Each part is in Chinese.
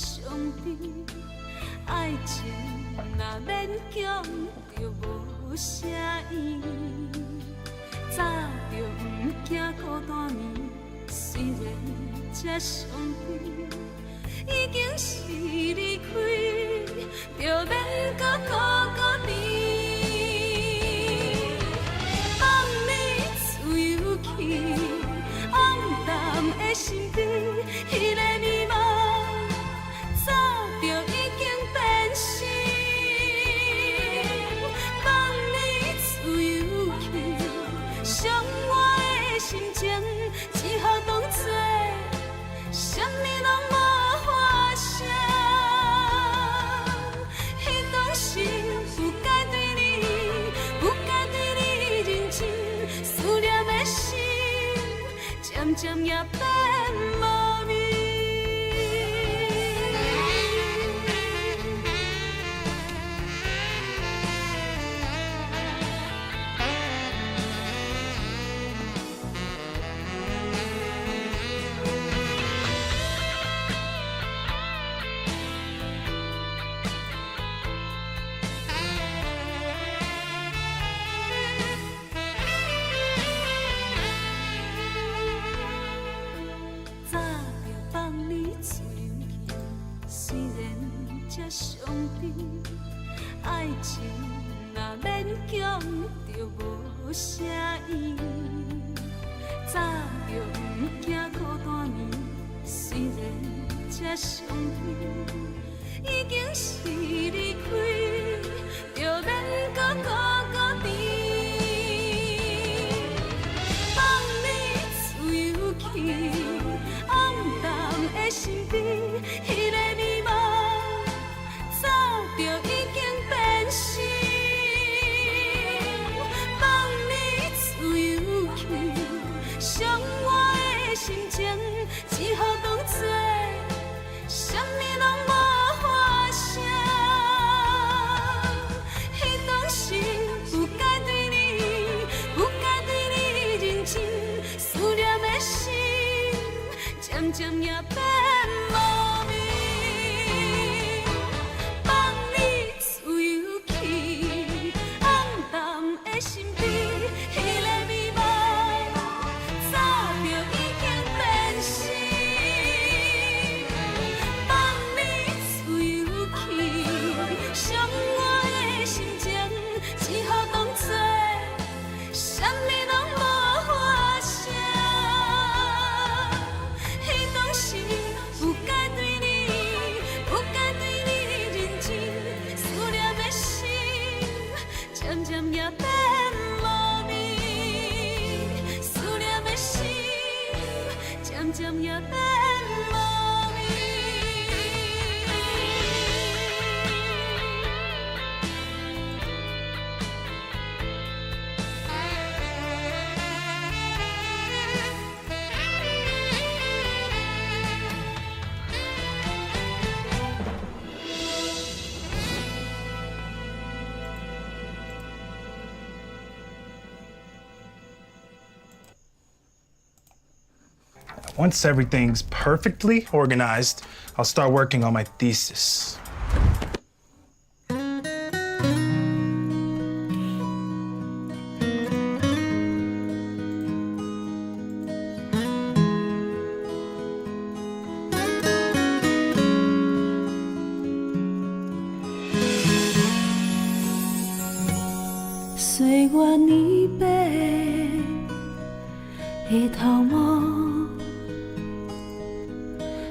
上甜。爱情若勉强，就无啥意义。早就不惊孤单暝，虽然这上甜，已经是离开，就免搁孤孤甜。放你自由去，暗淡的心底，迄个迷茫早就已经变心。放你自由去，伤我的心情，只好当作什么拢无发生。迄当时不该对你，不该对你认真，思念的心渐渐也变无味。早就放你自由去，虽然这上甜，爱情若勉强，就无啥意义。早就不惊孤单暝，虽然这上甜，已经是离开，就免搁孤孤甜。放你自由去，暗淡的心底，迄个迷茫早就已经变心。放你自由去，伤我的心情，只好当作什么拢无发生。迄当时不该对你，不该对你认真，思念的心渐渐也变无味。放你自由去，暗淡的心底，迄个迷茫早就已经变心。放你自由去，伤我的心情，只好当作什么拢无发生。迄当时不该对你，不该对你认真，思念的心渐渐也变无味。思念的心渐渐也变无味。Once everything's perfectly organized, I'll start working on my thesis.岁月年白的头毛，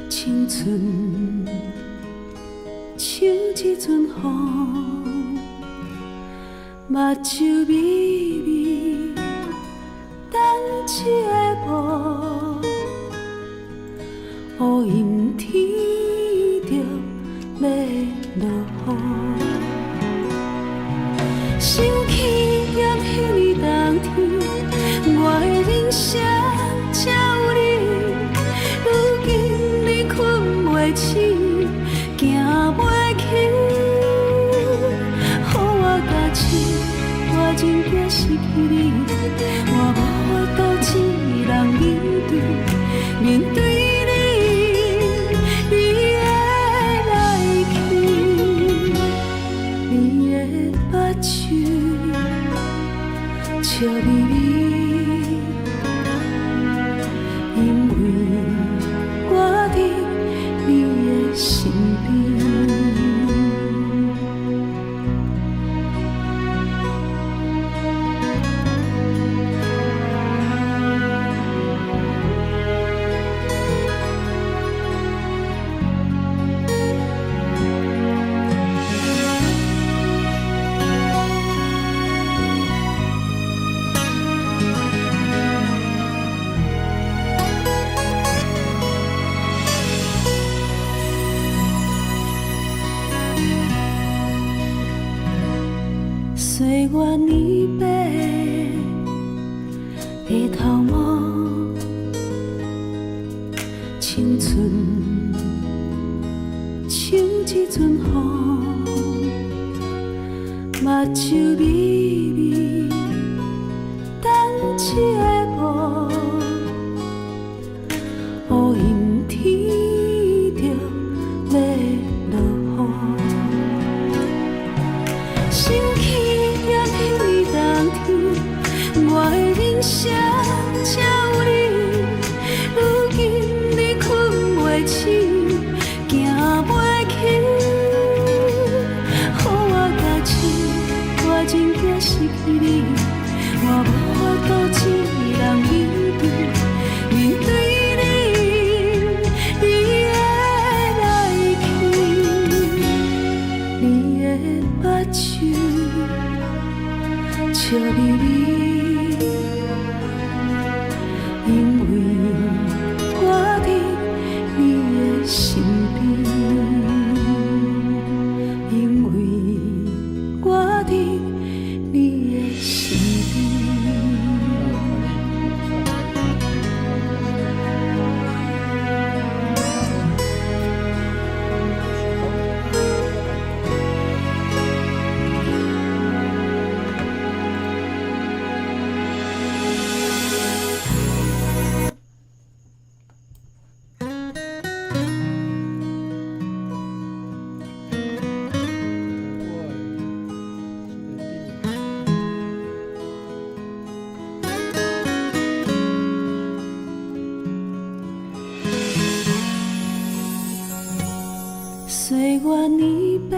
青春像一阵风，目睭微微等一个无，乌阴天就要落雨。想起在迄年冬天，我的人生才有你。如今你困袂醒，行袂去，予我家己，我真惊失去你，我无法独自一人面对你的岁月年白的头毛，青春像一阵风，目睭微微等一个无，乌云天着要落雨。心起点迄年冬天，我的人生才有你。如今你困袂醒，行袂去，予我家己，我真惊失去你，我无法度一人面对，面对你，你的来去，你的目睭。笑眯眯，因为我伫你的身边，因为我伫你的身边。岁月年白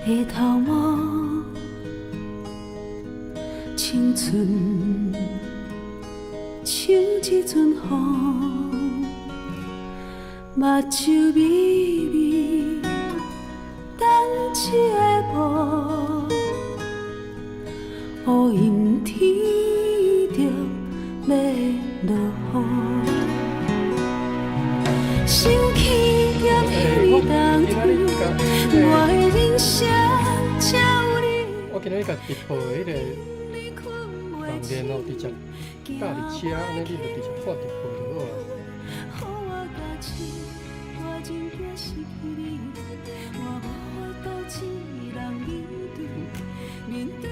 的头毛，青春像一阵风，目睭微微等一个无，乌云天着要落雨。想起点迄年冬天，我的人生才有你。我今日甲直播的迄个房间哦，直接搭伫车，安尼你就直接看直播就好啊。予我家己，我真惊失去你，我无法度一人面对，面对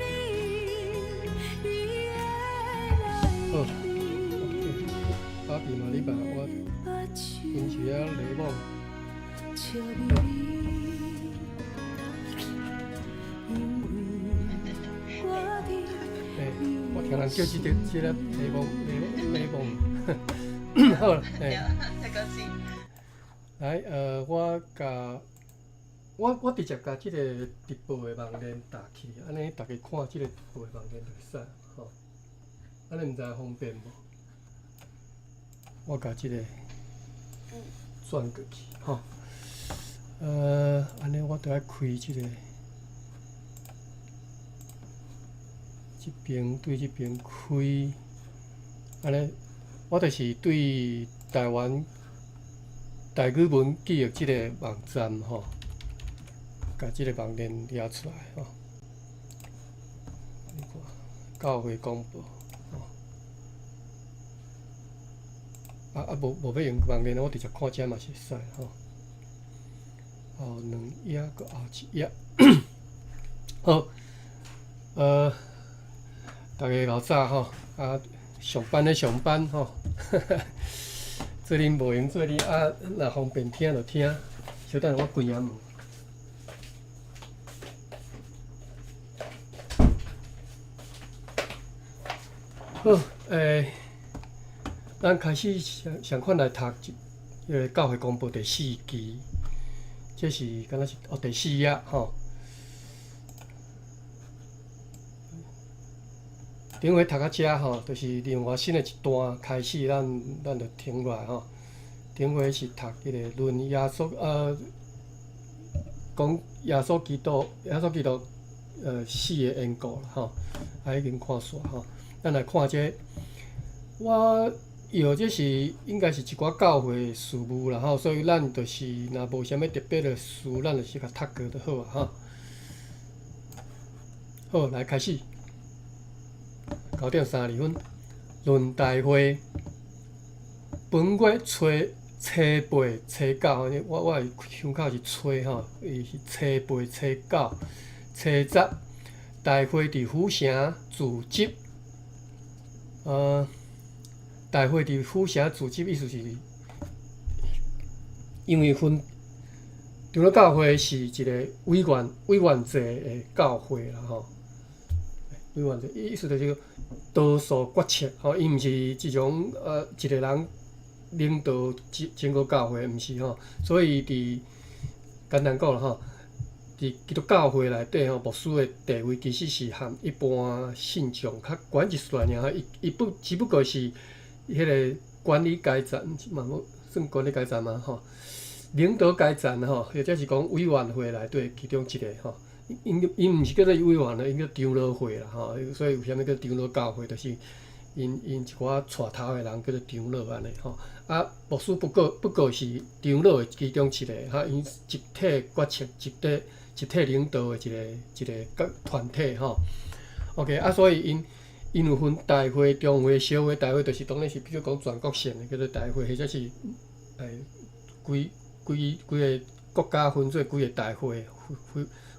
你，你的来去。阿弟嘛，你爸我平时啊礼貌。笑眯眯，因为我伫我听人叫这个雷蒙，好了，太高兴。来，我直接甲这个直播的网链打起，安尼大家看这个直播的网链就会使，吼。安尼毋知方便无？我甲这个转过去，吼。安尼我着爱开这个，这边对这边开，安尼我就是对台湾台语文记忆这个网站吼，甲这个网链抓出来吼。你看，教会广播吼。无要用网链，我直接看遮嘛是会使吼。后2页，搁后1页。好，大家老早吼，上班咧上班吼，做恁无闲做恁若方便听就听。小等我关下门。好，咱开始上款来读教会公布第4期。这是敢若是第4页吼。顶回读到遮吼，就是另外新的一段开始，咱就停落来吼。顶回是读迄个论耶稣讲耶稣基督死的缘故啦吼，已经看煞吼。咱来看这我。这是应该是一寡教会事务啦吼，所以咱就是若无啥物特别的事，咱就是甲读过就好啊吼。好，来开始。9:32分，论大会。本月初8、初9，我的胸口是初吼，伊是初8、初9、初10。大会伫府城自集。大会伫府城自集，意思是，因为长老教会是一个委员制的教会啦吼。委员制意思就是多数决策吼，伊毋是即种一个人领导整个教会，毋是吼。所以伫简单讲啦吼，伫基督教会内底吼，牧师的地位其实是含一般信众较悬一线尔。伊只不过是迄个管理阶层，嘛无算管理阶层嘛吼。领导阶层吼，或者是讲委员会内底其中一个吼。因毋是叫做委员啦，因叫长老会啦吼。所以有啥物叫长老教会，就是因一寡带头的人叫做长老安尼吼。啊，牧师不过是长老的其中一个哈，因集体决策、集体领导的一个团体吼。OK， 啊，所以因有分大会、中会、小会。大会就是当然是比如讲全国性的叫做大会，或者是规个国家分做几个大会，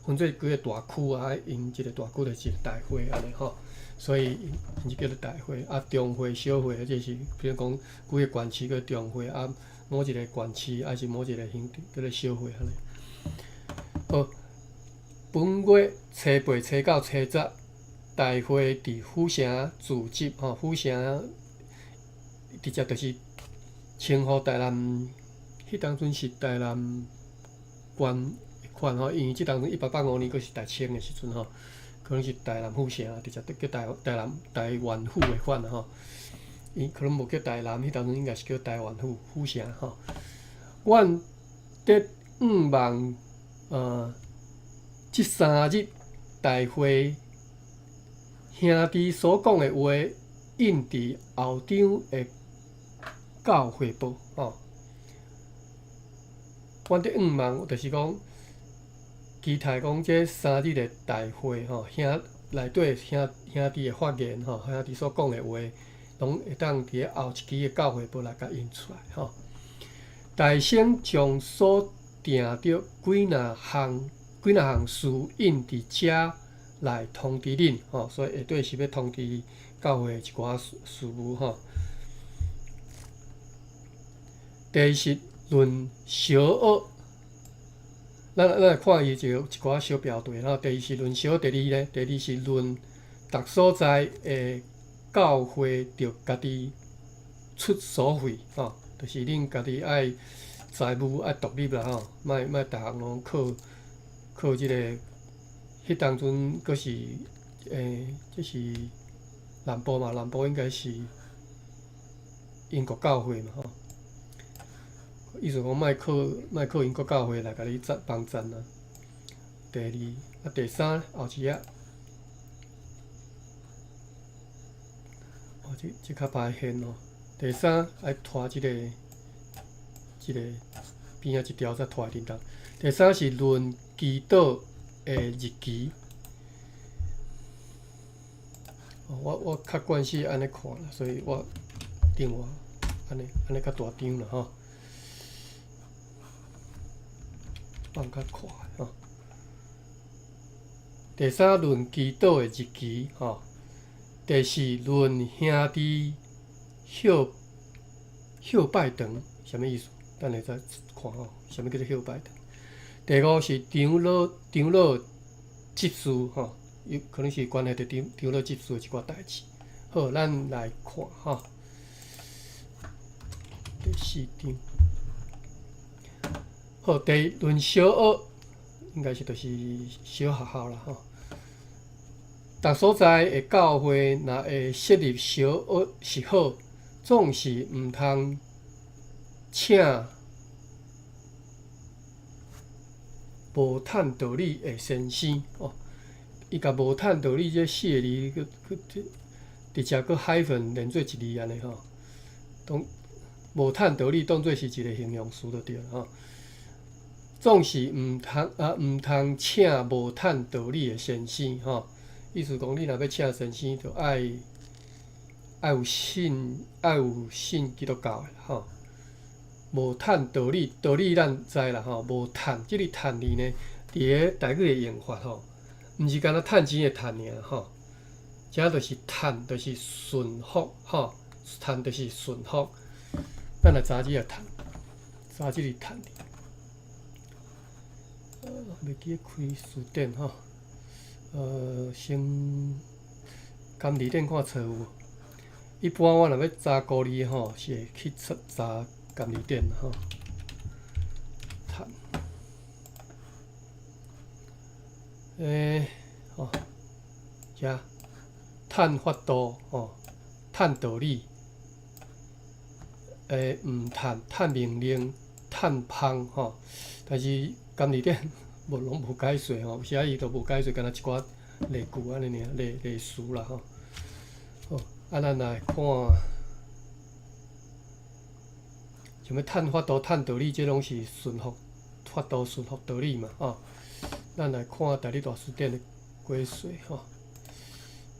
分做几个大区啊，因一个大区就是一个大会安尼吼。所以因是叫做大会。啊，中会、小会，或者是比如讲几个县市叫中会，啊，某一个县市还是某一个乡叫做小会安尼。好，本月初8、初9、初10，大会伫府城自集吼。府城直接就是称呼台南，迄当阵是台南县款吼，因为即当阵1885年佫是台清的时阵吼，可能是台南府城，直接叫台湾府的款吼。伊可能无叫台南，迄当阵应该是叫台湾府城吼。阮伫5万即3日大会兄弟所讲的话，印伫后场的教会报吼。阮伫5万，就是讲期待讲这3日的大会吼，内底兄弟的发言吼，兄弟所讲的话，拢会当伫咧后一期的教会报来甲印出来吼。大省将所定着几若项事印伫遮来通知恁吼，所以下底是要通知教会一寡事务吼。第10论小学，咱来看伊就一寡小标题吼。第1是论小学，第2咧，第2是论逐所在的教会着家己出所费吼，就是恁家己爱财务爱独立啦吼，莫逐项拢靠即个，迄当阵佫是即是南部嘛，南部应该是英国教会嘛吼。意思讲，莫靠英国教会来甲你帮赞啊。第2，啊第3后一页，这较歹现哦。第3爱拖即个边仔一条再拖伫顶头。第3是论祈祷的日期。我较惯势安尼看啦，所以我另外安尼较大张啦吼。放较快吼。第3论祈祷的日期吼。第4论兄弟休拜堂，啥物意思？等下再看吼，啥物叫做休拜堂？第5是长老执事吼，有可能是关系着长老执事的一寡代志。好，咱来看吼。第4张。好，第论小学，应该是就是小学校啦吼。逐所在的教会若会设立小学是好，总是毋通请无趁道理的先生哦。伊甲无趁道理这4个字，直接佫hyphen连做一字安尼吼。当无趁道理当做是一个形容词就对了吼。总是毋通请无趁道理的先生吼。意思讲你若要请神仙，就爱有信基督教的吼。无趁道理，道理咱知啦吼，无趁，即个趁字呢，伫个台语的用法吼，毋是干那趁钱的趁尔吼，这就是趁，就是顺福吼，趁就是顺福。咱来查即个趁，查即个趁字。袂记开书店吼，先甘字典看册有无？一般我若要查古字吼，是会去查甘字典吼。趁，吼，遮趁法度吼，趁道理，毋趁命令，趁芳吼，但是甘字典拢无解说吼，有时伊都无解说，干那一寡例句安尼尔，例词啦吼。好，咱来看，想要趁法度、趁道理，这拢是顺服法度、顺服道理嘛吼。咱来看大理大书典的解说吼，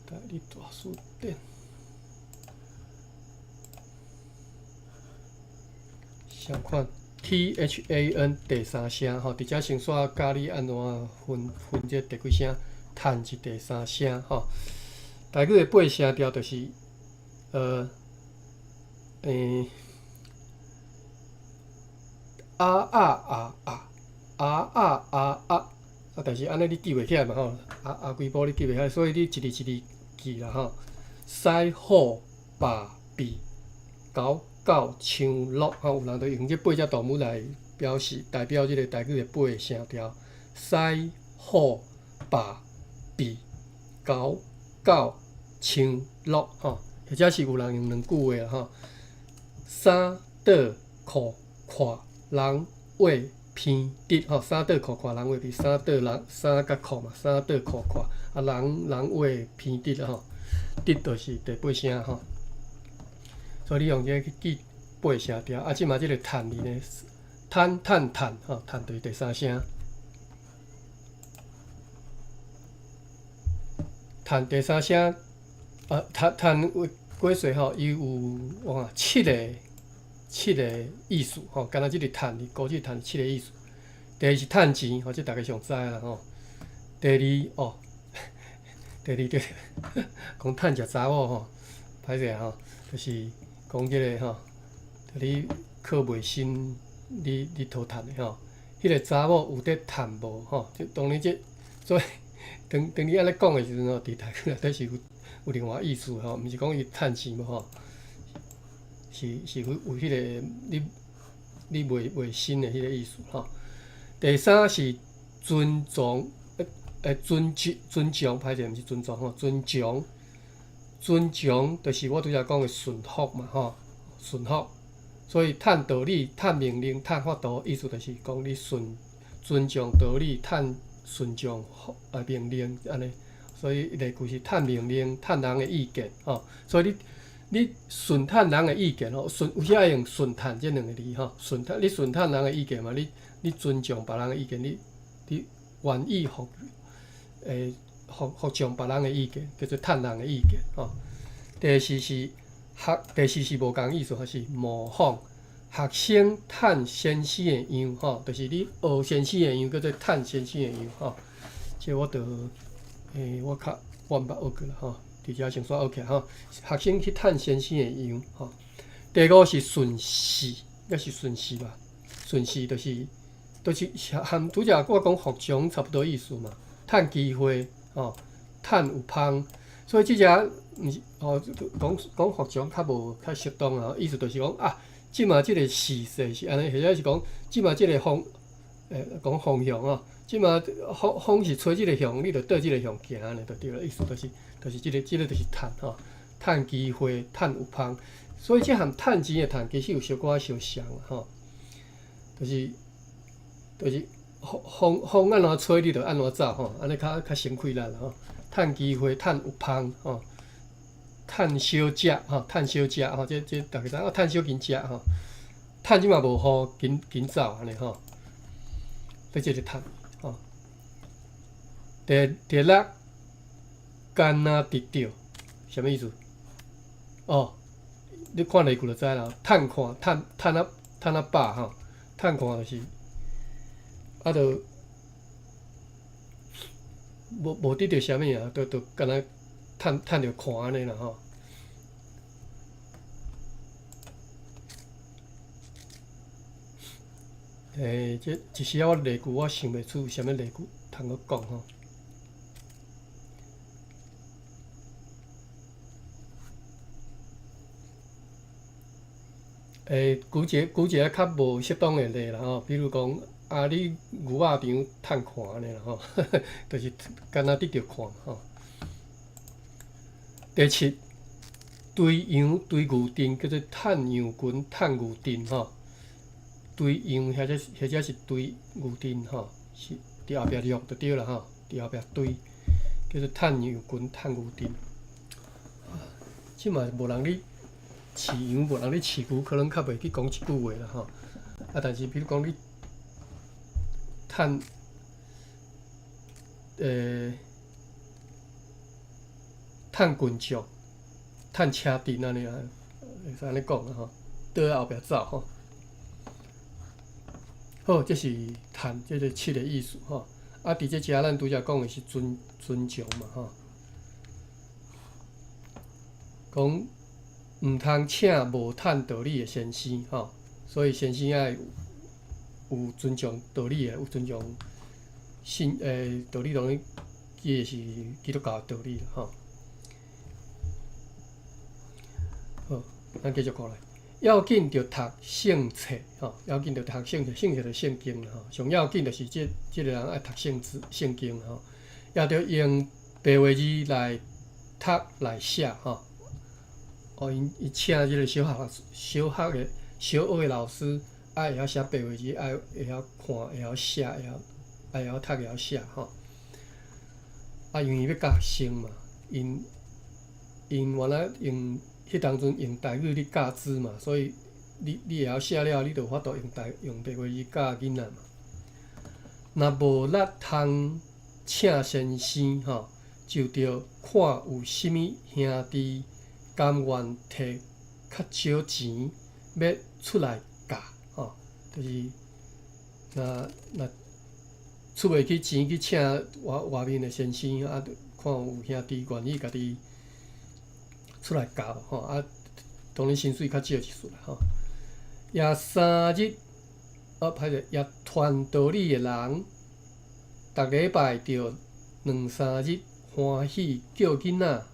大理大书典。相款 THAN 第三声吼，伫遮先煞教你安怎分这第几声，趁是第三声吼。台语的八声调就是但是安尼你记袂起来嘛吼，几步你记袂起来，所以你一字一字记啦吼。西好把比高到唱落吼，有人就用这八只动物来表示代表即个台语的八个声调。西好把比高到唱落吼，或者是有人用两句话吼。三倒裤看人话偏直吼，三倒裤看人话偏，三倒人三甲裤嘛，三倒裤看啊人话偏直吼，直就是第八声吼。所以你用这去记八声调，啊，即嘛即个趁字呢，趁吼，趁就是第三声。趁第三声，趁解说吼，伊有七个意思吼，敢若即个趁字，古字趁七个意思。第一是趁钱，吼，这大家上知啦吼。第二第二就讲趁食查某吼，歹势吼，就是讲即个吼，你靠卖身，你讨趁的吼，迄个查某有得趁无吼？当然所以当你安尼讲的时阵吼，伫台语内底是有另外意思吼，毋是讲伊趁钱无吼，是有迄个你卖身的迄个意思吼。第三是尊重，尊重，歹势毋是尊重吼，尊重就是我拄则讲的顺服嘛吼，顺服。所以趁道理、趁命令、趁法度，意思就是讲你尊重道理、趁顺从命令安尼。所以例句是趁命令、趁人的意见吼。所以你顺趁人的意见吼，有时爱用顺趁这两个字吼。你顺趁人的意见嘛，你尊重别人的意见，你愿意服从别人的意见，叫做趁人的意见吼。第四是无共意思，还是模仿学生趁先生的样吼，就是你学先生的样，叫做趁先生的样吼。这我较我毋捌学过啦吼，伫遮先煞学起来吼。学生去趁先生的样吼。第五是顺势，也是顺势吧？顺势就是含拄则我讲服从差不多意思嘛。趁机会吼，趁有芳，所以即只毋是吼讲服从较适当啊。意思就是讲啊，即嘛即个时势是安尼，或者是讲即嘛即个讲方向吼。即嘛风是吹即个向，你着倒即个向行安尼就对了。意思就是即个就是趁吼，趁机会，趁有芳。所以即含趁钱的趁，其实有小可相像吼，就是风安怎吹，你着安怎走吼，安尼较省气力啦吼。趁机会，趁有芳吼，趁小食吼，趁小食吼，这大家知影，趁小紧食吼，趁即嘛无雨，紧走安尼吼。这就是趁吼。第六干那得到，什么意思？哦，你看例句就知啦。探看，探啊饱吼，探看就是啊，就无得到啥物啊，就干那探着看安尼啦吼。这一时啊，我例句我想袂出啥物例句通我讲吼。举一个较无适当的例啦吼，比如讲啊，你牛肉场探看安尼啦吼，就是敢若得着看吼。第七，对羊对牛阵叫做探羊群、探牛阵吼。对羊或者是对牛阵吼，是伫后壁略就对啦吼，伫后壁对叫做探羊群、探牛阵。即嘛无人咧饲羊，无人咧饲牛，可能较袂去讲即句话啦吼。啊，但是比如讲你探探群众、探车阵安尼啊，会使安尼讲啦吼，倒后壁走吼。好，这是探，这个七个意思吼。啊，伫这遮咱拄则讲的是尊重嘛吼。讲毋通请无趁道理的先生吼，所以先生爱有尊重道理的，有尊重道理当然伊是基督教的道理啦吼。好，咱继续看来。要紧着读圣册吼，要紧着读圣册，圣册就圣经啦吼。上要紧就是即个人爱读圣经吼，也着用白话字来读来写吼。哦，因请即个小学的老师，会晓写白话字，会晓看，会晓写，会晓读，会晓写吼。啊，因为要教学生嘛，因原来用。迄当阵用台语咧教字嘛，所以你会晓写了，你就有法度用白话字教囡仔嘛。若无力通请先生吼，就着看有啥物兄弟甘愿摕较少钱要出来教吼，就是若出袂起钱去请外面的先生，啊，看有兄弟愿意家己。出来教吼啊，当然薪水较少一丝啦吼。也3日，歹势，也传道理的人，逐礼拜着2、3日欢喜叫囡仔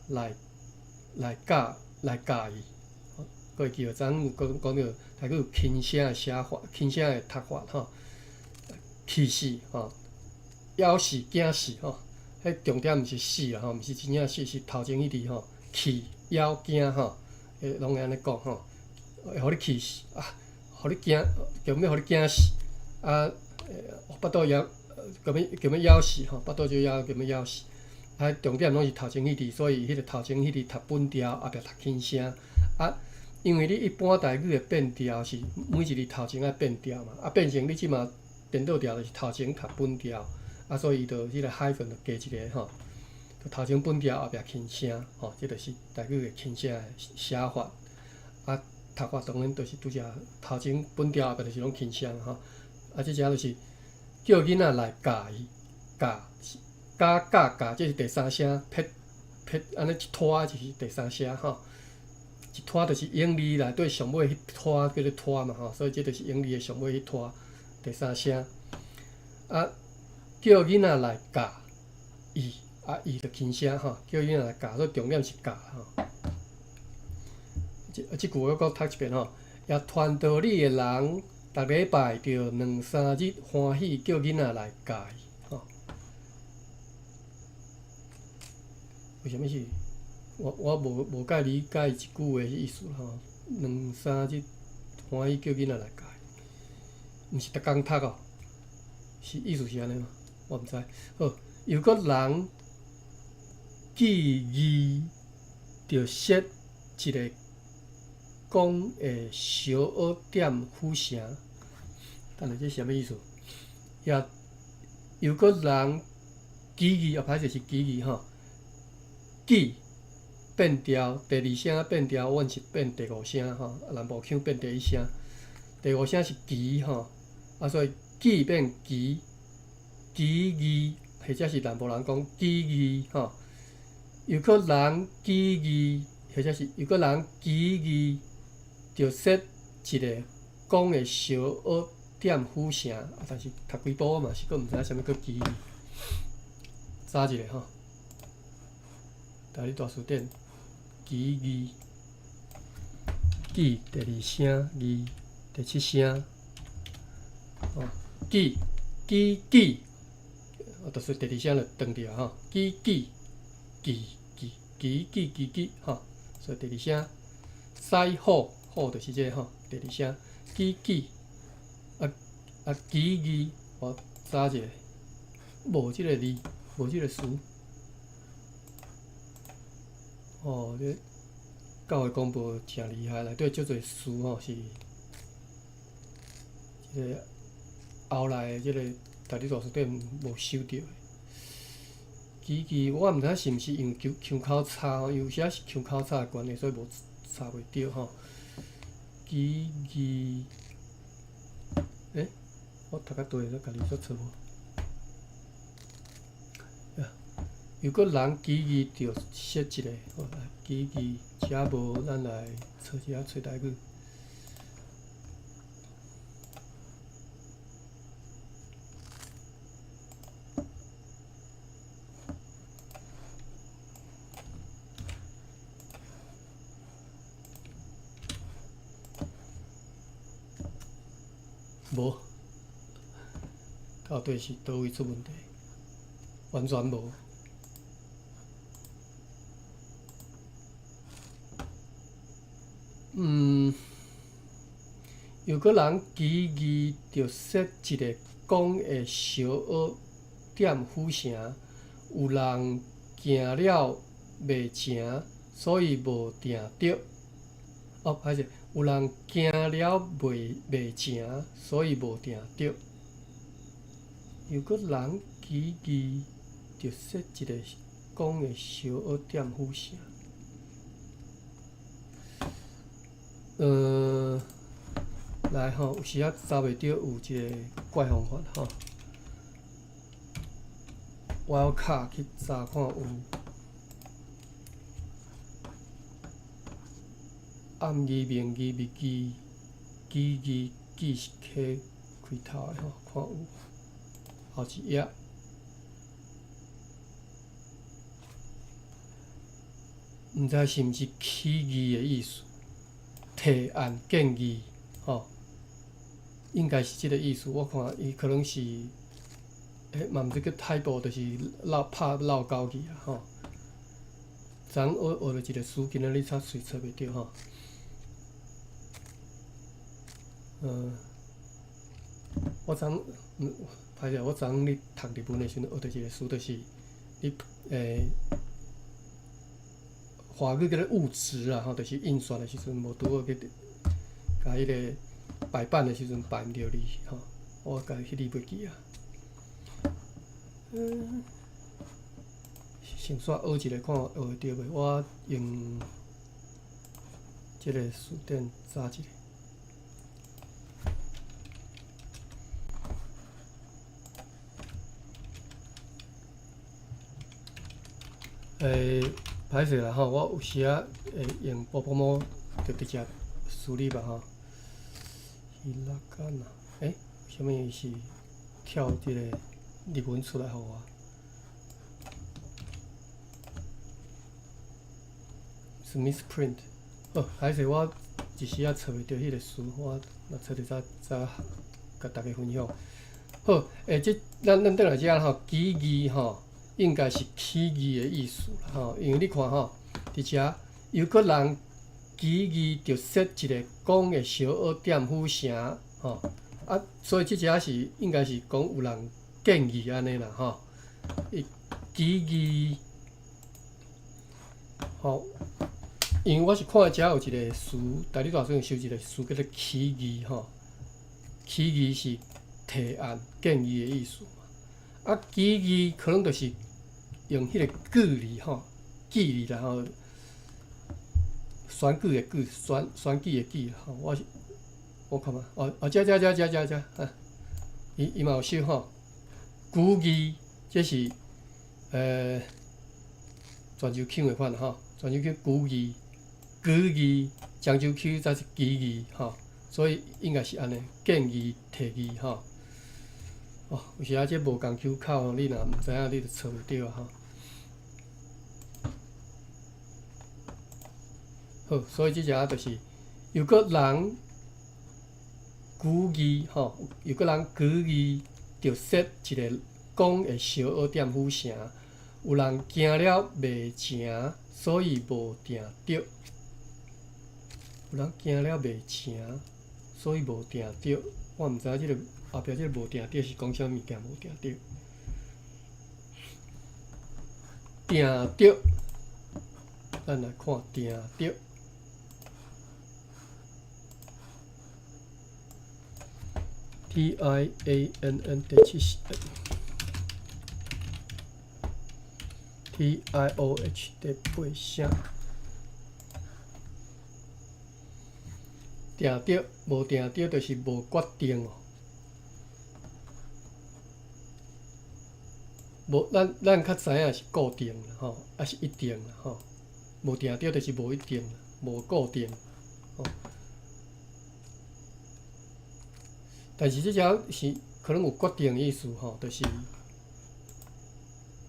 来教伊。过去有昨有讲着，还佫有轻声的写法，轻声的读法吼。气死吼，夭死惊死吼，迄重点毋是死啦吼，毋是真正死，是头前迄字吼，气。妖惊吼，拢会安尼讲吼，会互你气死啊，互你惊，根本互你惊死啊！巴肚枵，根本枵死吼，巴肚就枵，根本枵死。啊，重点拢是头前迄字，所以迄个头前迄字读本调，后壁读轻声啊。因为你一般台语的变调是每一字头前爱变调嘛，啊变成你即马颠倒调就是头前读本调，啊所以伊就迄个海分就加一个吼。头前本调，后壁轻声，吼，这就是台语的轻声的写法。啊，读法当然就是拄则头前本调，后壁就是拢轻声吼。啊，即只就是叫囡仔来教伊，教，这是第三声，撇，安尼一拖就是第三声吼。一拖就是英字内底上尾迄拖叫做拖嘛吼，所以这就是英字的上尾迄拖，第三声。啊，叫囡仔来教伊。啊，伊就轻声吼，叫囡仔来教，所以重点是教吼。即句我讲读一遍吼，也传道理的人，逐礼拜着2、3日欢喜叫囡仔来教伊吼。为什么是？我无介理解一句话的意思吼。2、3日欢喜叫囡仔来教伊，毋是逐工读哦，是意思是安尼嘛？我毋知。好，又搁人。记义着设一个讲的小学点府城，等下这啥物意思？又搁人记义，歹势是记义吼，记变调，第二声变调，阮是变第五声吼，南部腔变第一声，第五声是旗吼，所以记变旗，旗义，或者是南部人讲旗义吼，又可人旗义，或者是又可人旗义，着说一个讲的小学点虎声，但是读几部我嘛是佫毋知影啥物叫旗义，查一下吼。大理大词典，旗义，记第二声，义第七声，记，就是第二声就断掉吼，记，吼，所以第二声，西虎就是这个吼，第二声，记，旗义，我查一下，无即个字，无即个词。这教育广播诚厉害，内底足侪词吼是，即个后来的即个大理大词典无收到的。旗我毋知是毋是因腔口差吼，有时是腔口差的关系，所以无查袂着吼。旗，我读到对，咱家己做错无？如果人旗义着说一个，旗义，遮无咱来找一下找台语。无，到底是倒位出问题？完全无。有个人旗义着说一个讲的小学点虎声，有人行了袂成，所以无定着。歹势，有人行了袂成，所以无定着。有个人旗义着说一个讲的小学点虎声。来吼，有时仔查袂着有一个怪方法吼，我要卡去查看有暗字明字密字记是开头的吼，看有后一页。毋知是毋是起义的意思？提案建议吼。应该是即个意思，我看伊可能是，嘛毋是叫太保，就是拍闹交去啊吼。昨学着一个词，今仔日找袂着吼。我歹势，我昨日读日文的时阵学着一个词，就是你华语叫做物质啊吼，就是印刷的时阵无拄好去甲迄个。排版的时阵排毋着字吼，我家己迄字袂记啊。先煞学一个看学会着袂？我用即个词典查一下。歹势啦吼，我有时仔会用波波猫，就直接输入吧吼。伊拉干啊，啥物是跳即个日文出来互我？是 misprint。歹势，我一时仔找袂着迄个词，我若找着再甲大家分享。好，即咱转来遮吼，起义吼，应该是起义的意思啦吼，因为你看吼，伫遮有个人。起义着说一个讲的小学点虎声吼，所以即只是应该是讲有人建议安尼啦吼。起义吼，因为我是看遮有一个词，大理大学收一个词叫做起义吼。起义是提案建议的意思嘛。起义可能就是用迄个句字吼，记哩啦吼，选举的举，选举的举吼，我看嘛，遮，啊，伊嘛有写吼，古字这是泉州腔的款吼，泉州腔古字、句字，漳州腔才是奇字吼，所以应该是安尼，建字提字吼。哦，有时啊，这无共口口，你若毋知影，你就找袂着吼。好，所以即只就是又个人句字吼，又个人句字，着说一个讲会小学点府城，有人惊了袂成，所以无定着。有人惊了袂成，所以无定着。我毋知影即个后壁即个无定着是讲啥物件无定着。定着，咱来看定着。TIANN 第70 TIOH 第8声，定着无定着，就是无决定哦。无咱较知影是固定啦吼，还是一定啦吼。无定着就是无一定啦，无固定吼。但是即条是可能有决定意思吼，就是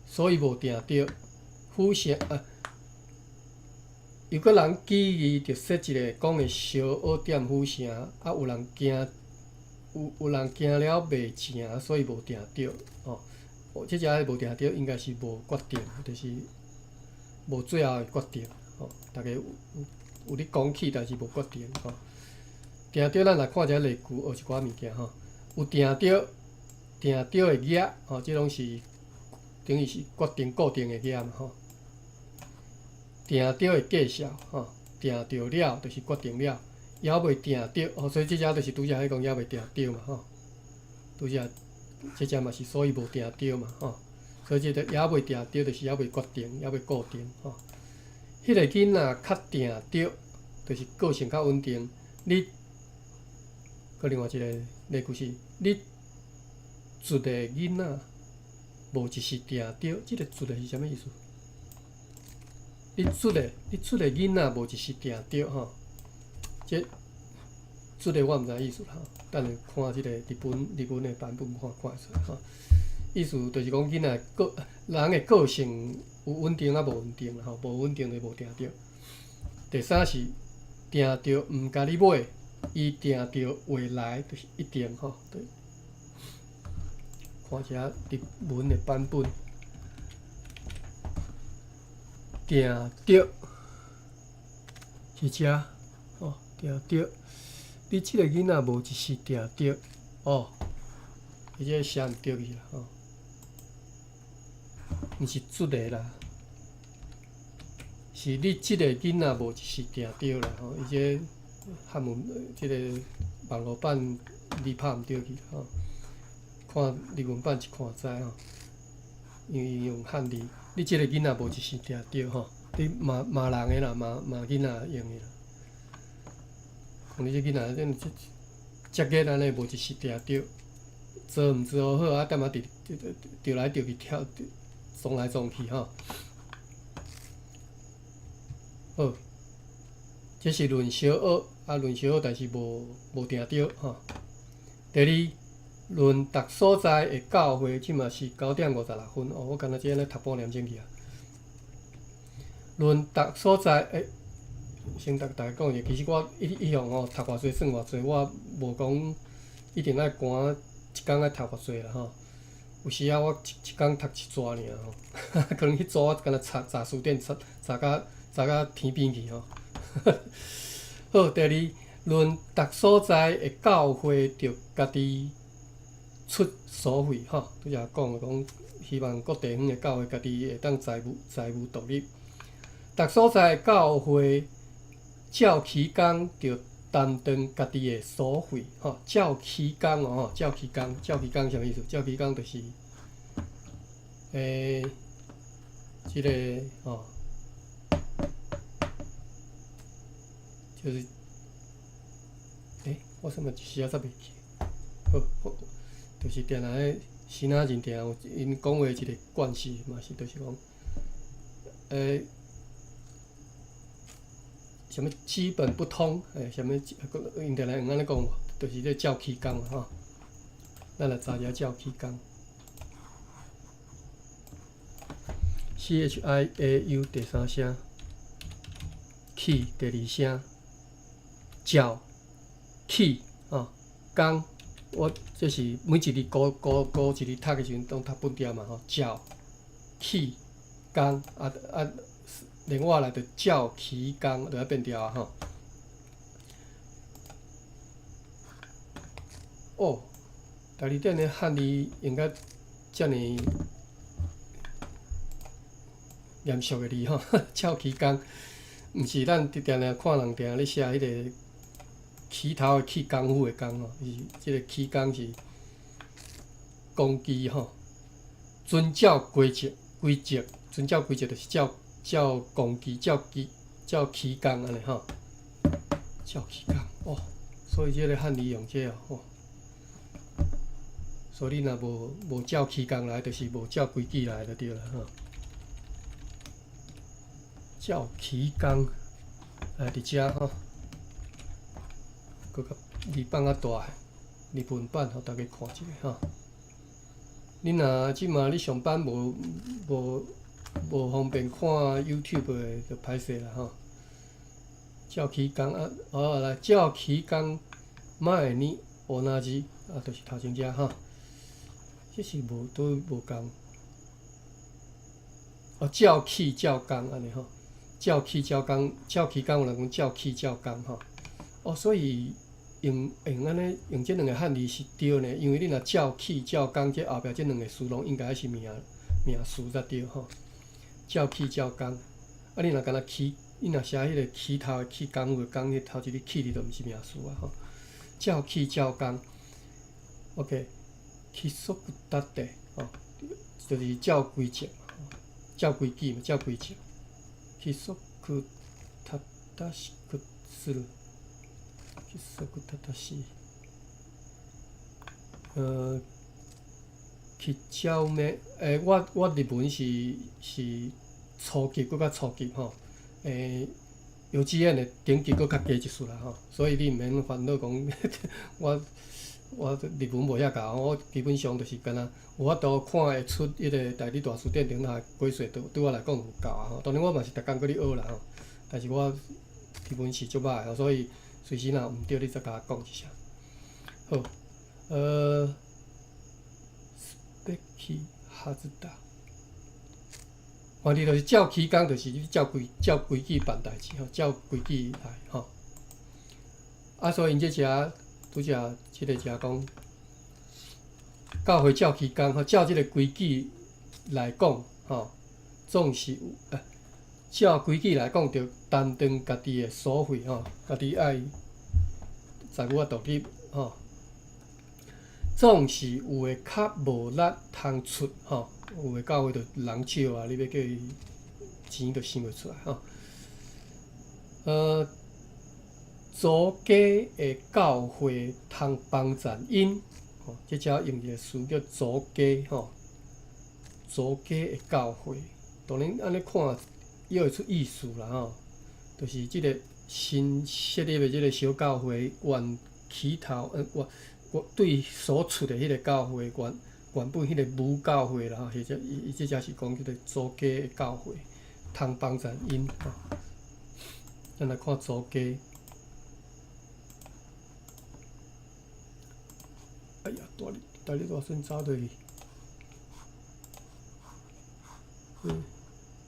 所以无定着。府城啊，有个人记字着说一个讲的小学点府城，啊有人惊了袂成，所以无定着吼。即只无定着应该是无决定，就是无最后的决定吼。大家有咧讲起，但是无决定吼。定着，咱来看一下例句，学一寡物件吼。有定着的额吼，即拢是等于是决定固定的额嘛吼。定着的介绍吼，定着了就是决定了，还未定着吼，所以即只就是拄则迄讲还未定着嘛吼。拄则即只嘛是所以无定着嘛吼，所以即个还未定着就是还未决定，还未固定吼。迄个囡仔较定着，就是个性较稳定，你。搁另外一个例句是：你做个囡仔，无一时定着。即个做个是啥物意思？你做个囡仔，无一时定着吼。即做个我毋知意思啦吼。等下看即个日文的版本看会出来吼。意思就是讲囡仔人的个性有稳定啊无稳定啦吼，无稳定就无定着。第三是定着毋甲你买。伊定着未来就是一定吼，对。看一下日文的版本，定着是遮吼，定着。你即个囡仔无一时定着哦，伊这写毋对去啦吼，毋是做个啦，是你即个囡仔无一时定着啦吼，伊这。汉文即个网络版字拍毋对去吼，看日文版一看知吼，因为用汉字，你即个囡仔无一时定着吼，你骂人诶啦，骂囡仔用诶啦。你即囡仔真接个安尼无一时定着，做毋做好啊，踮啊调来调去跳，撞来撞去吼。好。这是论小学，论小学，但是无定着吼。第二，论逐所在的教会，即嘛是9:56分哦。我刚才只安尼读半念钟去啊。论逐所在，先大家讲者，其实我一向吼读偌济算偌济，我无讲一定爱赶一工爱读偌济啦吼。有时啊，我一工读一纸尔吼，可能迄纸我敢若查书店查到天边去吼。好，第二，论逐所在的教会，着家己出所费吼。拄则讲，希望各地方的教会家己会当财务独立。逐所在的教会，照期工着担当家己的所费吼。照期工哦，照期工啥物意思？照期工就是，即个吼。就是我什么一时才袂记。好，就是定来咧，先仔认定有因讲话一个惯势嘛是，就是讲，什么基本不通，什么因定来用安尼讲无，就是咧照起工嘛吼。咱来查一下照起工。CHIAU 第三声，起第二声，照起工。我这是每一日高一日读的时阵，拢读本条嘛吼，照起工另外来就照起工，就要变调啊吼。第二点的汉字用甲遮尔严肃的字吼，照起工，毋是咱定定看人定咧写迄个起头的起功夫的功吼，是即个起工是公鸡吼，遵照规则，遵照规则就是照公鸡，照起工安尼吼，照起工所以即个汉字用这所以你若无照起工来，就是无照规矩来就对了吼。照起工伫遮吼。佮字放较大，日文版互大家看一下吼。你若即马你上班无方便看 YouTube 的，就歹势啦吼。照起工来照起工，卖呢乌那字就是头前遮吼。这是无共。照起照工安尼吼，照起照工，照起工有人讲照起照工吼。所以用安尼用这两个汉字是对呢，因为你若照起照工，这后壁这两个词拢应该是名词才对吼。照起照工，你若干那起，你若写迄个起头的起工夫的工，迄头一个起字就毋是名词啊吼。照起照工 ，OK， 規則だって就是照规则嘛，照规矩嘛，照规则。規則正しくする。規則正しい。去照咩？我日文是初级，搁较初级吼。幼稚園的等级搁较低一撮啦吼，所以你毋免煩惱講我日文无遐教，我基本上就是干那有法度看会出迄个台语大词典顶头规说，对我来讲有够啊吼。当然我嘛是逐工搁咧学啦吼，但是我日文是足歹吼，所以随时若毋对，你再甲我讲一下。好，すべきはずだ。反正就是照起工，就是你照规矩办代志吼，照规矩来吼。所以因这遮拄则即个遮讲，教会照起工吼，照即个规矩来讲吼，总是有照规矩来讲，着担当家己的所费吼，家己爱在我道理吼，总是有诶较无力通出吼。有诶教会着人少啊，你要叫伊钱着生袂出来吼。祖家诶教会通帮助因，即只用一个词叫祖家吼。祖家诶教会，当然安尼看也会出意思啦吼。就是即个新设立诶即个小教会，原起头对所处诶迄个教会原本迄个母教会啦，或者伊即只是讲迄个祖家的教会，通帮助因吼。咱来看祖家。哎呀，大力大声走落去，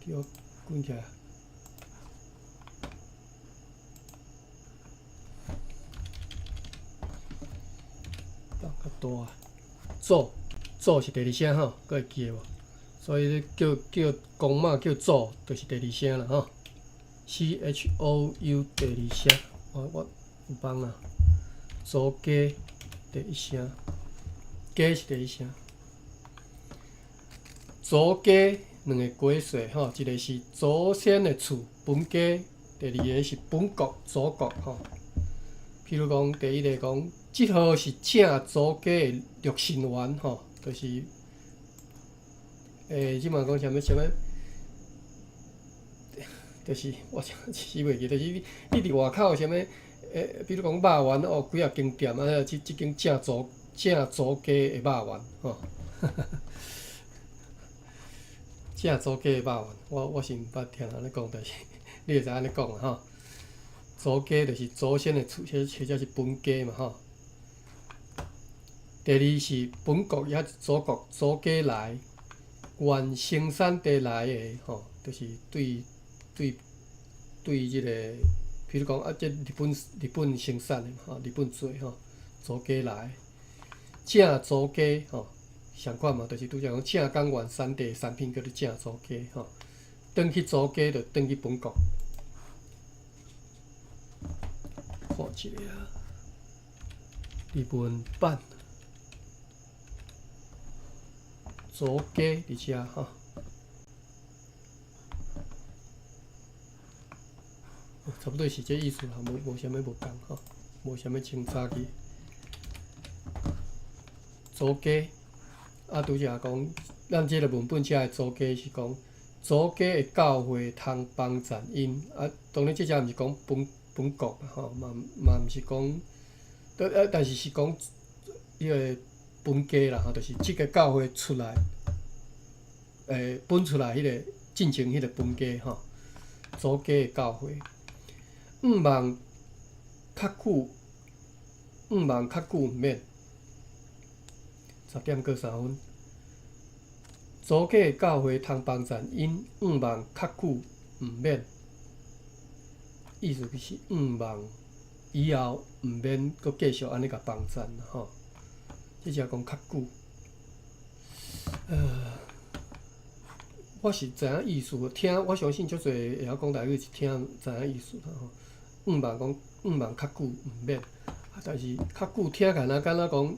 叫我滚起来。放较大，祖是第二声吼，佫会记无？所以叫公妈叫祖，就是第二声啦吼。CHOU 第二声，我有帮啦。祖家第一声，家是第一声。祖家两个归说吼，一个是祖先的厝本家，第二个是本国、祖国吼。譬如讲，第一个讲，即号是正祖家的陆神丸吼，就是即嘛讲啥物，就是我想袂记，就是你伫外口啥物比如讲肉丸哦，几啊间店啊，即间正祖家的肉丸吼。正祖家的肉丸，我是毋捌听人咧讲，但是你会知安尼讲啊吼。祖家就是祖先的厝，或者是本家嘛吼。第二是本国也是祖国，祖家来，原生产地来的吼，就是对即个，譬如讲啊，即日本生产的嘛吼，日本做吼，祖家来，正祖家吼，相款嘛，就是拄则讲正港原产地产品叫做正祖家吼，转去祖家就转去本国。看一个啊，日文版祖家伫遮吼，差不多是这意思啦，无啥物无共吼，无啥物清差去。祖家啊，拄则讲，咱即个文本遮的祖家是讲祖家的教会通帮赞因啊，当然即只毋是讲本国嘛吼，嘛毋是讲，但是是讲迄个本家啦吼，就是即个教会出来，本出来迄个进前迄个本家吼，祖家的教会，毋望较久毋免10:03分。祖家的教会通帮赞因毋望较久毋免。意思就是毋望以后毋免阁继续安尼甲帮赞吼，即只讲较久。我是知影意思，我相信足侪会晓讲台语是听知影意思吼。毋望较久毋免，但是较久听起来敢若讲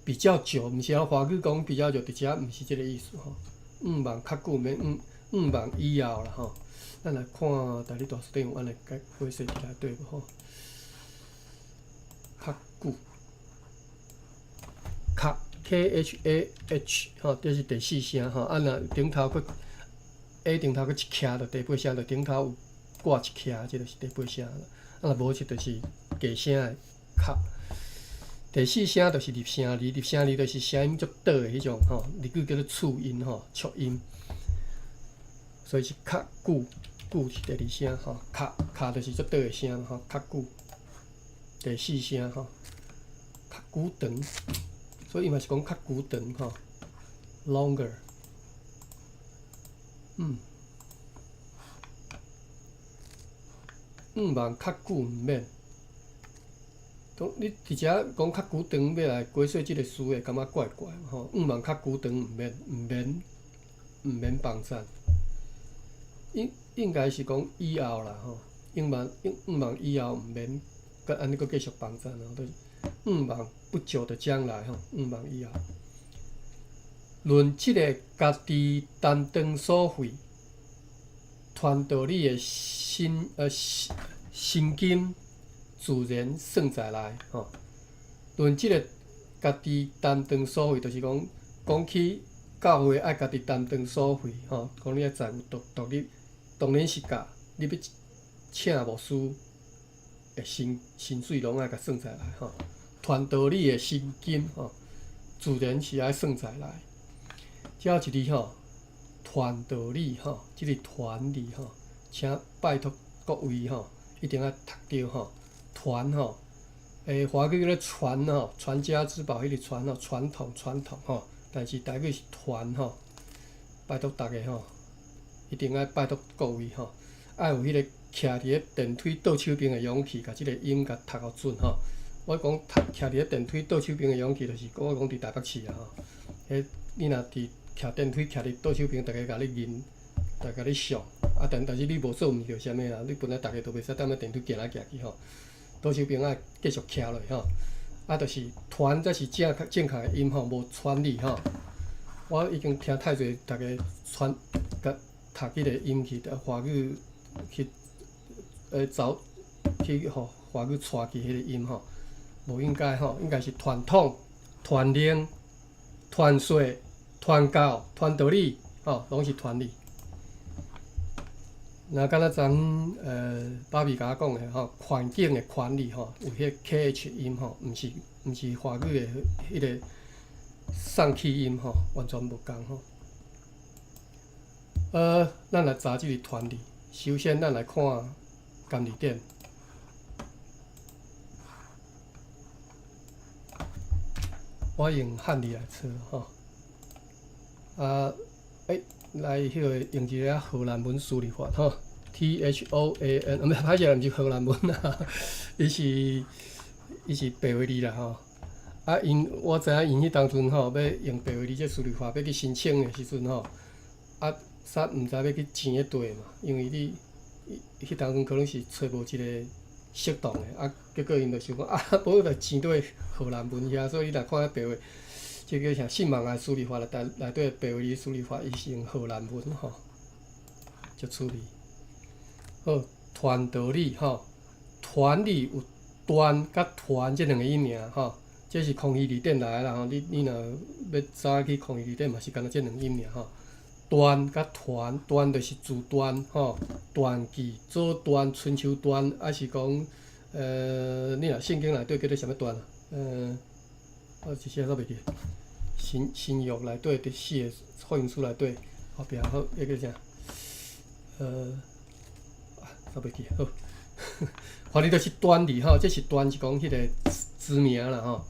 比较久，毋是华语讲比较久，伫遮毋是即个意思吼。毋望较久毋免，毋望以后啦吼。咱来看大理大书店有安尼解释起来对无吼？较久，较 KHAH 吼，这是第四声吼。啊，若顶头佫 A 顶头佫一徛就第八声，就顶头有挂一徛，这就是第八声了。啊，若无就就是假声的较。第四声就是入声字，入声字就是声音足短的迄种吼，日语叫做促音吼，促音。所以是较久。久是第二声吼，卡就是足短的声吼，较久。第四声吼，较久长，所以伊嘛是讲较久长吼 ，longer。毋望较久毋免。你伫遮讲较久长要来解说即个词，会感觉怪怪吼。毋望较久长毋免帮赞。应该是讲以后啦吼，毋望以后毋免，佮安尼佮继续帮赞咯，就是毋望不久的将来吼，毋望以后。论即个家己担当所费，传道理的薪金自然算在内吼。论即个家己担当所费，就是讲起教会爱家己担当所费吼，讲你爱财务独立。当然是甲你要请牧师的薪水拢爱甲算在内吼，传道理的薪金吼，自然是爱算在内。只有一字吼，传道理吼，即个传字吼，请拜托各位吼，一定要读着吼，传吼，华语叫做传吼，传家之宝迄个传吼，传统吼，但是台语是传吼，拜托大家吼。一定爱拜托各位吼，爱有迄个徛伫咧电梯倒手边的勇气，甲即个音甲读互准吼。我讲徛伫咧电梯倒手边的勇气，就是我讲伫台北市啊吼。你若伫徛电梯徛伫倒手边，逐个甲你认，逐个甲你笑，啊但是你无做毋着啥物啦，你本来逐个都袂使踮咧电梯行来行去吼，倒手边爱继续徛落吼。啊，就是传才是正确的音吼，无传字吼。我已经听太侪逐个传甲。读迄个音去，华语去走去华语带去迄个音吼，无应该吼，应该是传统、传令、传说、传教、传道理，吼，拢是传理。那敢若昨爸比甲我讲的吼，环境的管理吼，有迄 KH 音吼，毋是华语的迄个上气音吼，完全无共吼。咱来查即个传理。首先，咱来看监理点。我用汉字来测吼。来迄个用一个荷兰文输入法吼 ，THOAN， 歹势，毋是荷兰文啦，伊是白话字啦吼。我知影因迄当阵吼要用白话字这输入法要去申请的时阵吼，煞毋知要去钱咧地嘛，因为你迄当阵可能是找无一个适当的，结果因就想讲无就钱对荷兰文遐，所以你若看白话。即叫啥？信望爱输入法内底白话字输入法，伊是用荷兰文吼，就处理。好，传道理吼，传理有传甲传这两个音名吼，这是空虚字典来啦吼。你若要早去空虚字典嘛，是干那这两个音名吼。传甲传，传就是自传吼，传记、左传、春秋传，还是讲你若圣经内底叫做啥物传啊？我一时仔煞袂记。新约内底第4个福音书内底后壁好迄个啥？煞袂记好。反正就是传理吼，这是传是讲迄个字名啦吼。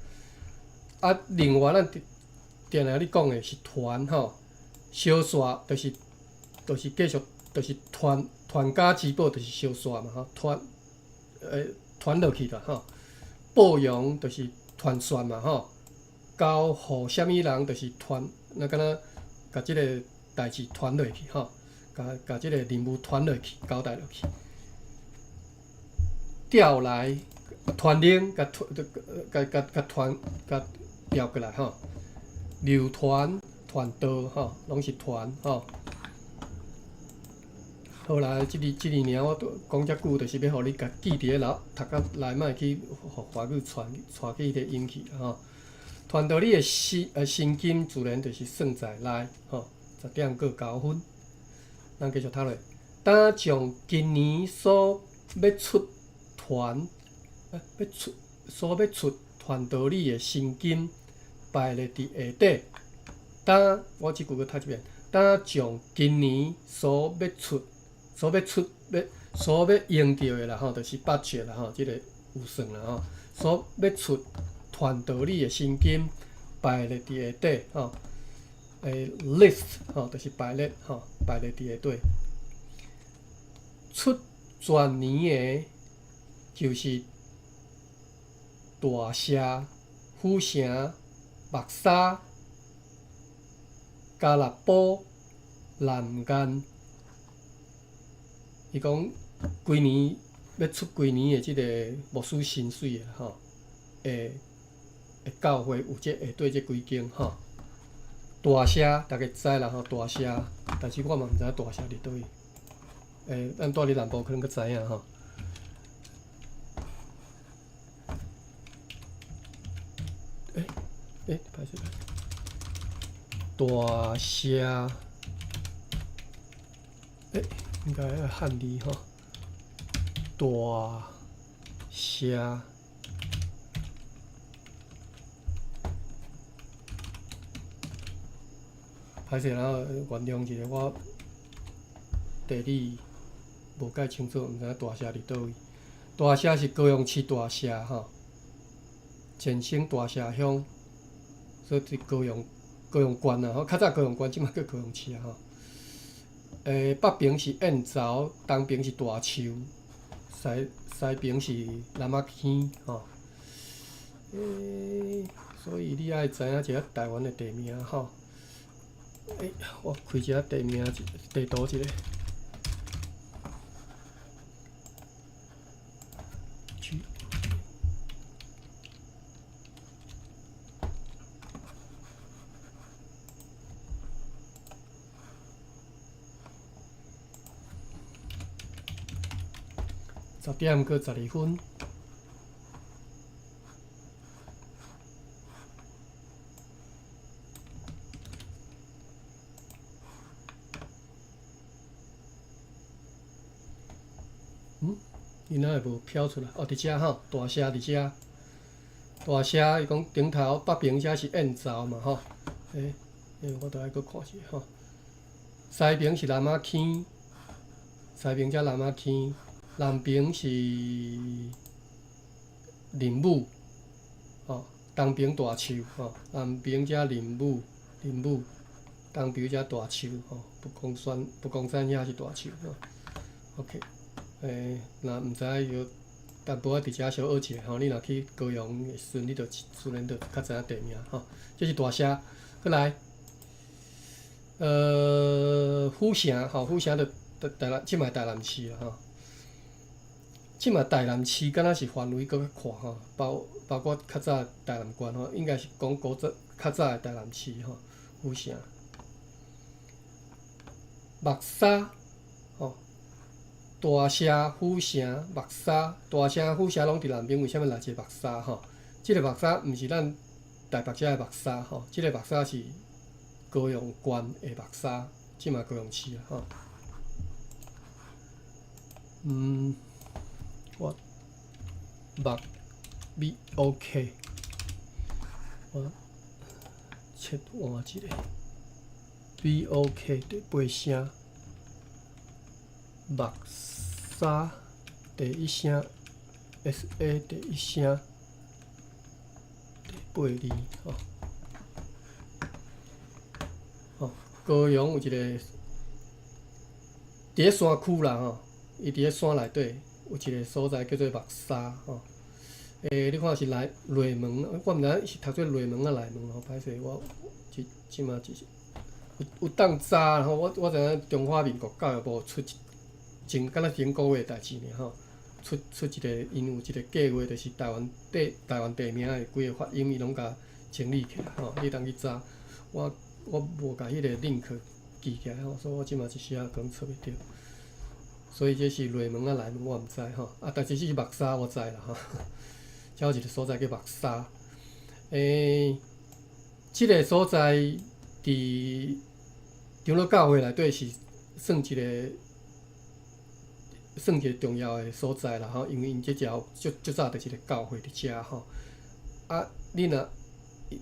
另外咱定来你讲的是传吼，小说就是继续就是传家之宝就是小说嘛吼，传落去啦吼。报扬就是传说嘛吼。交互啥物人，就是传，那敢若甲即个代志传落去吼，甲即个任务传落去，交代落去。调来传令，甲调过来吼。流传、传道吼，拢是传吼。好啦，即二年我讲遮久，就是要互你甲记伫咧读到内莫去互华语传去迄个音去吼。传道理的薪金自然就是算在内吼，10.9分。咱继续读落，当将今年所要出传道理的薪金排列伫下底。我即句要读一遍。当将今年所要用到的啦吼，就是budget啦吼，即个预算啦吼，所要出。传道理的薪金排列伫下底吼，list 吼就是排列吼，排列伫下底。出全年的，就是大社、府城、目沙、加勒堡、南岸。伊讲规年要出规年的即个牧师薪水的吼，教会有下底这几间吼，大社大家知啦吼，大社，但是我嘛毋知影大社伫倒位。咱住伫南部可能较知影吼。歹势，大社，应该要汉字吼，大社。歹势啦，原谅一下，我地理无介清楚，毋知影大社伫倒位。大社是高雄市大社吼，简称大社乡，所以伫高雄县啦吼，较早高雄县，即马叫高雄市啊吼。北边是燕巢，东边是大树，西边是南仔坑吼。所以你爱知影一下台湾的地名吼。我开一下地图一个。10点过12分。伊哪会无飘出来？哦，伫遮吼，大写伫遮，大写伊讲顶头北边遮是燕巢嘛吼，我都爱搁看一下吼。西边是南仔坑，西边遮南仔坑，南边是林武，吼，东边大树吼，南边遮林武，东边遮大树吼，不公山遐是大树吼。OK。若毋知影要淡薄仔伫遮小学一下吼，你若去高雄的时阵，你就自然就较知影地名吼。这是大社，过来，府城吼，府城就台南，即卖台南市啦吼。即卖台南市敢若是范围搁较宽吼，包括较早台南县吼，应该是讲较早的台南市吼，府城。目沙吼。大社、府城、目沙，大社、府城拢伫南边，为虾米来一个目沙吼？即个目沙毋是咱台北遮的目沙吼，即个目沙是高雄县的目沙，即嘛高雄市啊吼。我OK， 我切换一个 BOK 第8声。目沙第1声 ，SA 第1声，第8字吼。吼，高雄有一个伫咧山区啦吼，伊伫咧山内底有一个所在叫做目沙吼。你看是雷门，我毋知是读做雷门啊内门吼，歹势我即马就是有当早吼，我知影中华民国教育部出敢若前个月代志尔吼，出一个，因有一个计划，就是台湾地名的几个发音，伊拢甲整理起来吼。你当去查，我无甲迄个 link 记起来吼，所以我即马一时仔讲找袂着。所以这是内门啊内门我毋知吼，但是是目沙我知啦吼。遮有一个所在叫目沙，即个所在伫长老教会内底是算一个重要的所在啦吼，因为因即条足早就是一个教会伫遮吼。你若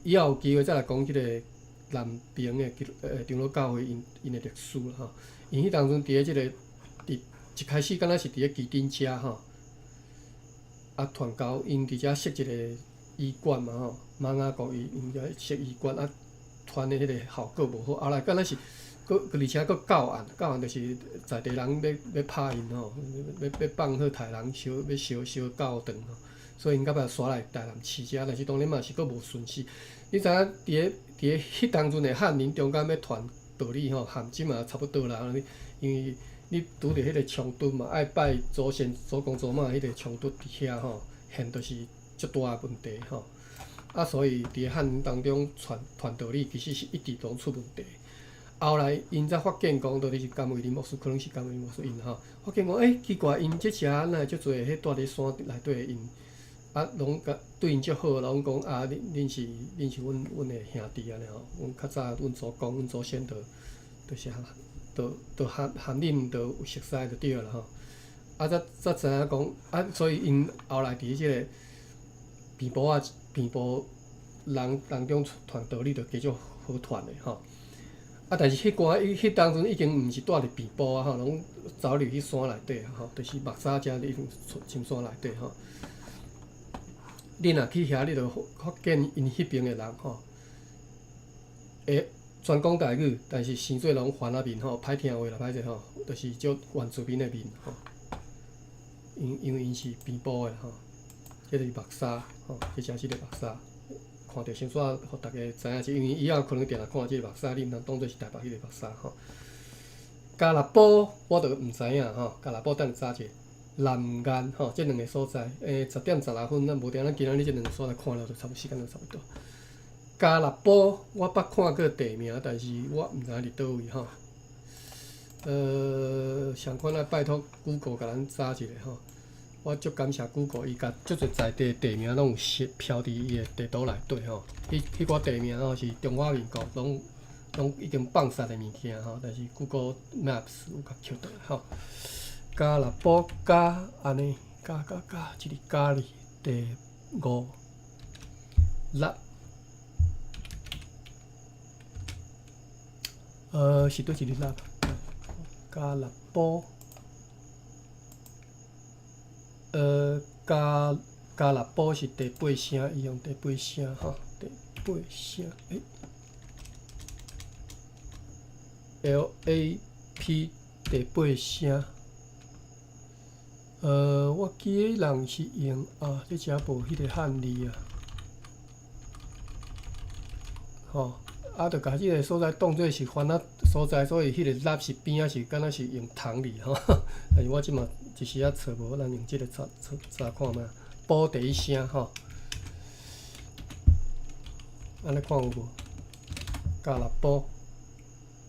以后有机会再来讲即个南边的长老教会因的历史啦吼。因迄当阵伫咧即个一开始敢若是伫咧基丁遮吼，传教因伫遮设一个医馆嘛吼，马雅国因遮设医馆传的迄个效果无好，后来敢若是。而且佫教案就是在地人要拍因吼，要放好台人烧教堂吼，所以因到尾刷来台南市遮，但是当然嘛是佫无顺势。你知影伫咧迄当阵的汉人中间要传道理吼，汉即嘛差不多啦，因为你拄着迄个冲突嘛，爱拜祖先、祖公祖妈迄个冲突伫遐吼，现著是足大个问题吼。所以伫汉人当中传道理，其实是一直都出问题。后来因才发现讲，到底是甘维林牧师，可能是甘维林牧师因吼，发现讲，奇怪，因即车哪会足侪迄住伫山内底的因，拢甲对因足好，拢讲恁是阮的兄弟安尼吼，阮较早阮祖公、阮祖先就是含恁都有熟悉就对啦吼。才知影讲，所以因后来伫即个平埔人中传道理就加足好传的吼。但是迄当阵已经毋是住伫平埔啊吼，拢走入去山内底啊吼，就是目沙遮已经深山内底吼。你若去遐，你就发现因迄边的人吼，会专讲台语，但是生做拢番仔面吼，歹听话啦，歹势吼，就是足原住民的面吼。因为因是平埔的吼，这是目沙吼，这正是个目沙。看着先煞，互大家知影是，因为以后可能定定看即个目沙，你毋通当做是台北迄个目沙吼。加勒堡我就毋知影吼，加勒堡等查者，南岸吼，即两个所在，10点16分，咱无定咱今仔日即两个所在看了就差不多时间就差不多。加勒堡我捌看过地名，但是我毋知影伫倒位吼。上款来拜托 Google 甲咱查一下吼。我足感谢 Google， 伊甲足侪在地地名拢有标伫伊的地图内底吼。迄寡地名吼是中华民国拢已经放杀的物件吼，但是 Google Maps 有甲捡倒来吼。加勒堡加安尼加一个加哩第56。是倒一个6？加勒堡。加勒堡是第8声，伊用第8声吼，第8声，LAP 第8声。我记个人是用这遮无迄个汉字啊，吼，着甲即个所在当做是番仔所在，所以迄个lap是边仔是敢若是用唐字吼，但是我即马一时仔找无，咱用即个查看觅，堡第1声吼，安尼看有无？加勒堡，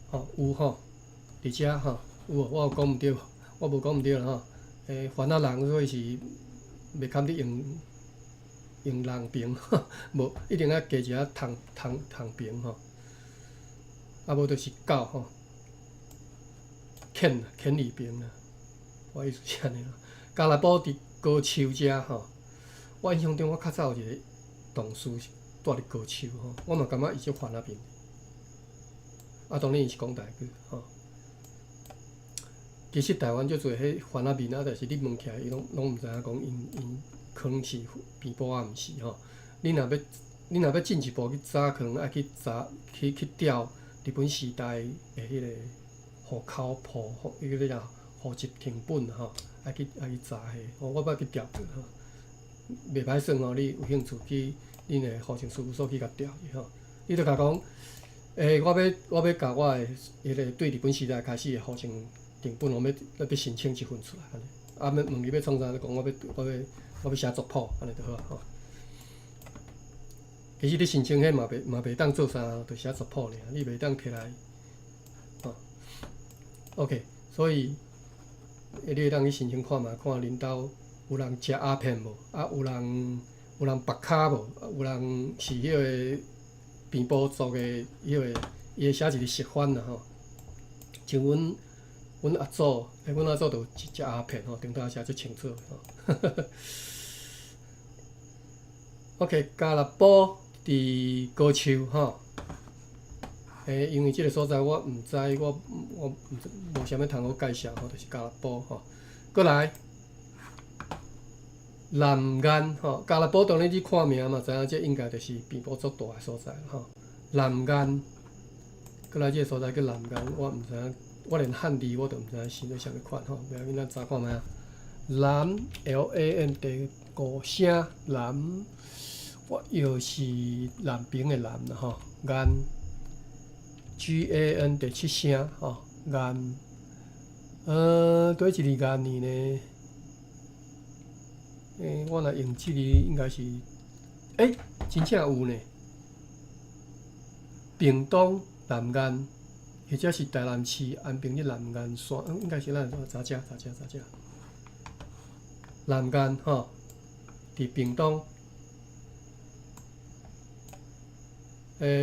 吼有吼，伫遮吼有无？我有讲毋对，我无讲毋对啦吼。番仔人所以是袂堪得用人评，无一定要加一下唐评吼，无就是狗吼，犬字评啦，我意思是安尼啦。加勒堡伫高手遮吼，我印象中我较早有一个同事是住伫高手吼，我嘛感觉伊足番仔面，当然伊是讲台语吼。其实台湾足侪迄番仔面但是你问起来，伊拢毋知影讲因可能是边埔毋是吼。你若要进一步去查，可能爱去查去调日本时代的迄个户口簿，迄个叫户籍成本吼，爱去查迄。我捌去调过吼，袂歹算吼。你有兴趣去恁的户政事务所去甲调去吼。你着甲讲，我要甲我的迄个对日本时代开始的户政成本，我要申请一份出来安尼。问你要创啥？你讲我要写族谱，安尼就好啊吼。其实你申请迄嘛袂当做啥，就写族谱尔，你袂当摕来吼。OK， 所以你会当去申请看觅，看恁兜有人食鸦片无？有人绑卡无？有人是迄个边埔族的迄个，伊会写一个习惯啦吼。像阮阿祖，阮阿祖就食鸦片吼，顶头写足清楚吼。OK， 加勒堡伫高手吼，因为即个所在我毋知，我无啥物通好介绍吼，就是加勒堡吼。过来，南岸吼，加勒堡当然你看名嘛，知影这应该就是边埔足大诶所在吼。南岸，过来即个所在叫南岸，我毋知影，我连汉字我都毋知影写做啥物款吼，袂要紧，咱查看觅啊。南 LAN 第5声南。我又是南平的南啦吼，岸 GAN 第7声吼，岸倒一个岸呢？我若用即个应该是，真正有呢。屏东南岸，或者是台南市安平的南岸线，应该是咱查遮。南岸吼，伫屏东。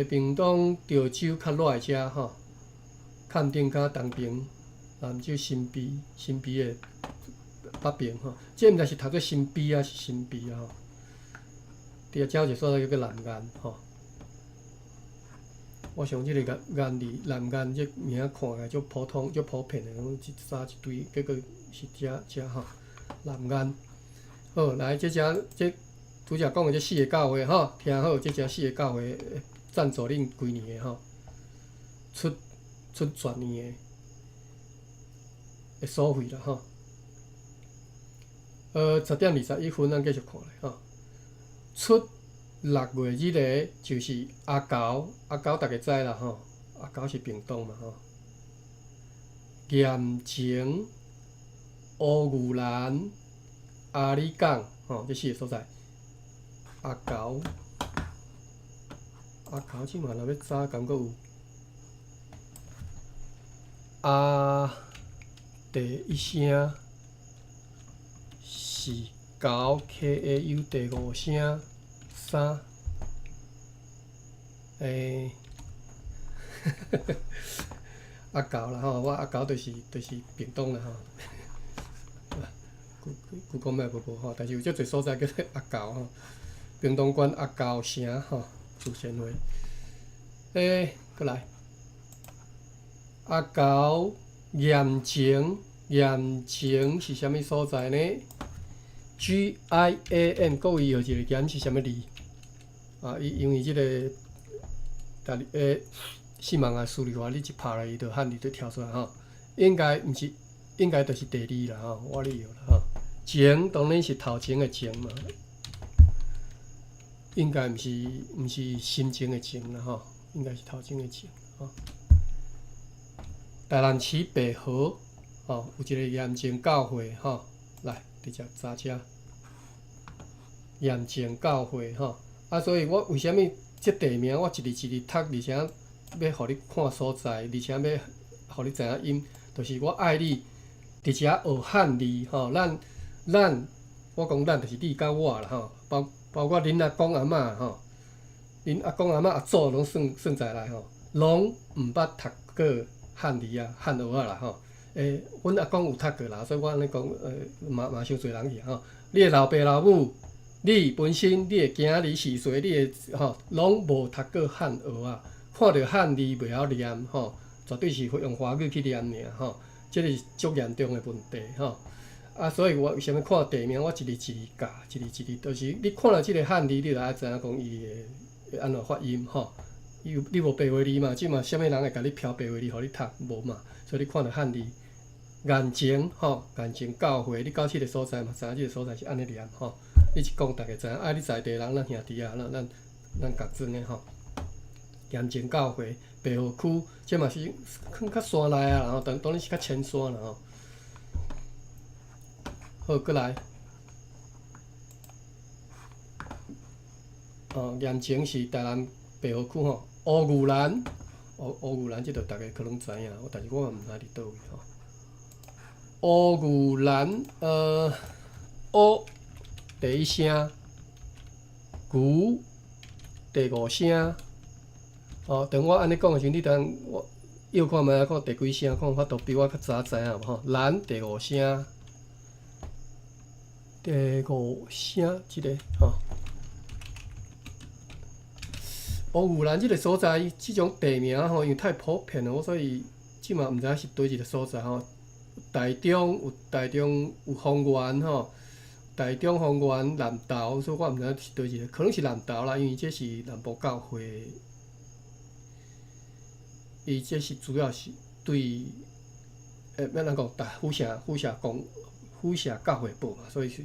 屏东潮州较热遮吼，垦丁甲东平、南州新埤的北平吼，这毋知是读做新埤啊，是新埤啊吼。伫遮有一个所在叫做南岸吼。我想即个岸字南岸这名看起来足普通、足普遍的，讲一沙一堆，结果是遮吼。南岸，好来，这拄则讲的这4个教会吼，听好，这4个教会。赞助恁规年的吼，出全年的收费啦吼。10:21，咱继续看咧吼。出6月日个就是阿猴，大家知啦吼，阿猴是屏东嘛吼。盐城、乌牛兰、阿里港吼，这4个所在，阿猴。即嘛若要查，感觉有第1声4高 KAU 第5声3阿高啦吼，我阿高就是屏东啦吼。Google Map 无吼，但是有足侪所在叫做阿高吼，屏东县阿高城吼，自然会。过来，阿高盐埕是啥物所在呢 ？GIAM， 各位有一个盐是啥物字？啊，因为即个，新闻啊，数理化你一拍来，伊就汉字就跳出来吼。应该毋是，应该就是第2啦吼，我哩有啦吼。前当然是头前的前嘛，应该毋是心情的情啦吼，应该是头前的前吼。台南市北河吼有一个盐埕教会吼，来直接查遮盐埕教会吼。啊，所以我为虾米即地名我一字读，而且要互你看所在，而且要互你知影音，就是我爱你伫遮学汉字吼，咱，我讲咱就是你甲我啦吼，包括恁阿公阿嬷吼，恁阿公阿嬷阿祖拢算在内吼，拢毋捌读过汉字啊、汉学啊啦吼。阮阿公有读过啦，所以我安尼讲，嘛伤侪人去吼。你的老爸老母，你本身你的囝儿4岁，你的吼拢无读过汉学啊，看到汉字袂晓念吼，绝对是用华语去念尔吼，这是足严重的问题吼。啊，所以我为虾米看地名，我一字教，一字，就是你看到即个汉字，你就爱知影讲伊会安怎发音吼。你无白话字嘛？即嘛，啥物人会甲你飘白话字，互你读无嘛？所以你看到汉字，眼前吼，眼前教会，你到即个所在嘛，知影即个所在是安尼念吼。你一讲，大家知影，啊，你在地人，咱兄弟啊，咱共尊的吼。盐埕教会，白河区，即嘛是较山内啊，然后当然是较浅山啦吼。好，过来。盐埕是台南白河区吼，乌牛兰，乌牛兰即个大家可能知影，但是我嘛毋知伫倒位吼。乌牛兰，乌第1声，牛第5声，哦，等我安尼讲的时阵，你当我摇看觅看第几声，看法度比我较早知影无吼。兰第5声。第5声，即个吼，乌牛兰即个所在，即种地名吼，因为太普遍了，我所以即嘛毋知影是倒一个所在吼。台中有丰原吼，台中丰原南投，所以我毋知影是倒一个，可能是南投啦，因为这是南部教会，伊这是主要是对，要怎讲？副社教会部嘛，所以是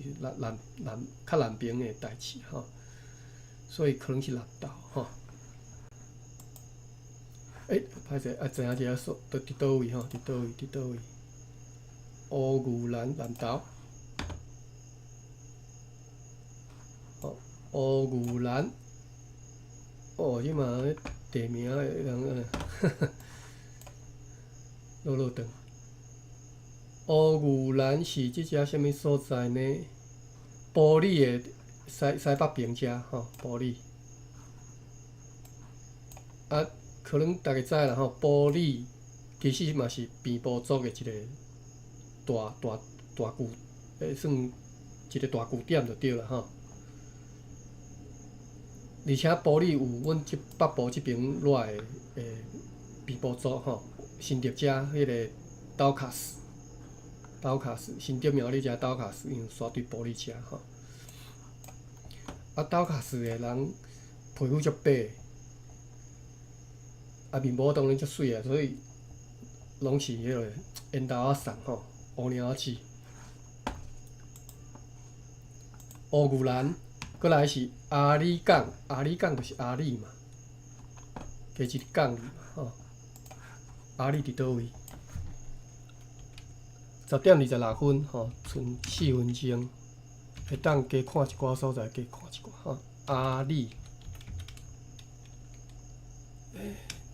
较南边的代志吼，所以可能是南投吼。歹势啊，知影一下所伫倒位吼，伫倒位？乌牛兰南投，乌牛兰，即嘛地名人落长。乌牛兰是即只啥物所在呢？埔里的西北边遮吼，埔里。啊，可能大家知啦吼，埔里其实嘛是平埔族的一个大据，算一个大据点就对啦吼。而且埔里有阮即北部即边来的平埔族吼，新竹遮迄个斗卡斯。新竹苗栗遮斗卡斯，因为刷对埔里遮吼。啊，斗卡斯的人皮肤足白，啊面膜当然足水啊，所以拢是迄个烟头仔送吼，乌猫仔籽。乌牛兰，过来是阿里港，阿里港就是阿里嘛，加一个港嘛吼。阿里伫倒位？10点26分吼，剩4分钟，会当加看一寡所在，加看一寡吼。阿里，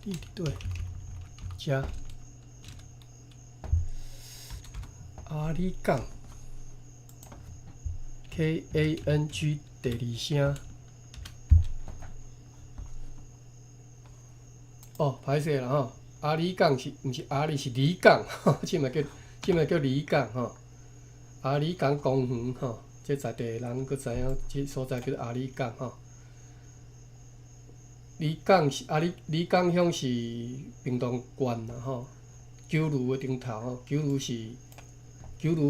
你伫倒？遮阿里港， KANG 第二声。哦，歹势啦吼，阿里港毋是阿里是里港，即卖叫里港吼。阿里港公园吼，即在地人佫知影，即所在叫做阿里港吼。里港是里港乡是屏东县啦吼，九如的顶头吼，九如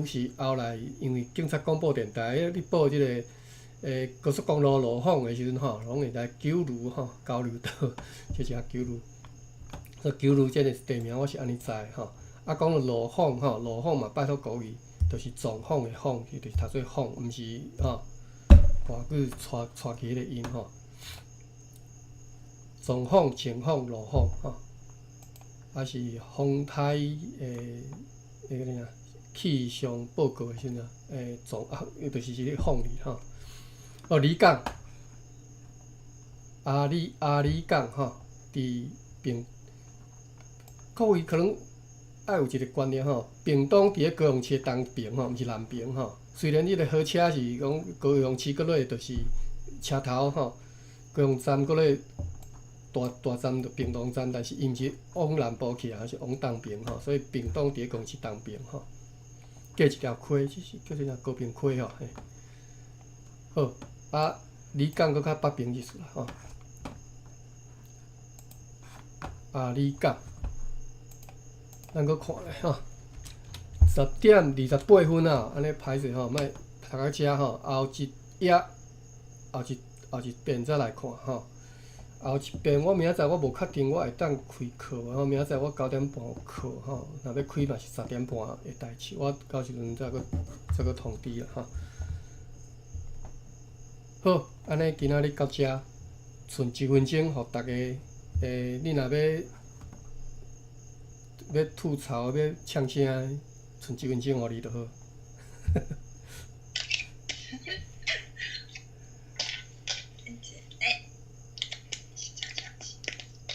是后来因为警察广播电台你报即个高速公路路况的时阵吼，拢会来九如吼交流道，即只九如。所以九如即个地名我是安尼知吼。啊，讲到路况吼，路况嘛拜托各位，就是撞访的访，就是读做访，毋是吼外句带起个音吼。撞访、前访、路访吼，啊是风台个啥气象报告的时阵伊就是一个访字吼。哦，里港，阿里港吼，伫各位可能爱有一个观念吼，屏东伫咧高雄市的东边吼，毋是南边吼。虽然迄个火车是讲高雄市搁咧就是车头吼，高雄站搁咧。大站就屏东站，但是伊毋是往南部去啊，是往东边吼，所以屏东伫咧讲是东边吼。过一条溪，就是叫做啥高屏溪吼。嘿，好，啊，里港搁较北边意思啦吼。啊，里港，咱搁看咧吼，10:28啊，安尼歹势吼，莫读到遮吼，后一遍再来看吼。后一遍我明仔载我无确定我会当开课无吼，明仔载我9点半有课吼，若要开嘛是10点半的代志，我到时阵再搁通知啦吼。好，安尼今仔日到遮，剩1分钟，互大家你若要吐槽要呛声，剩1分钟互你就好。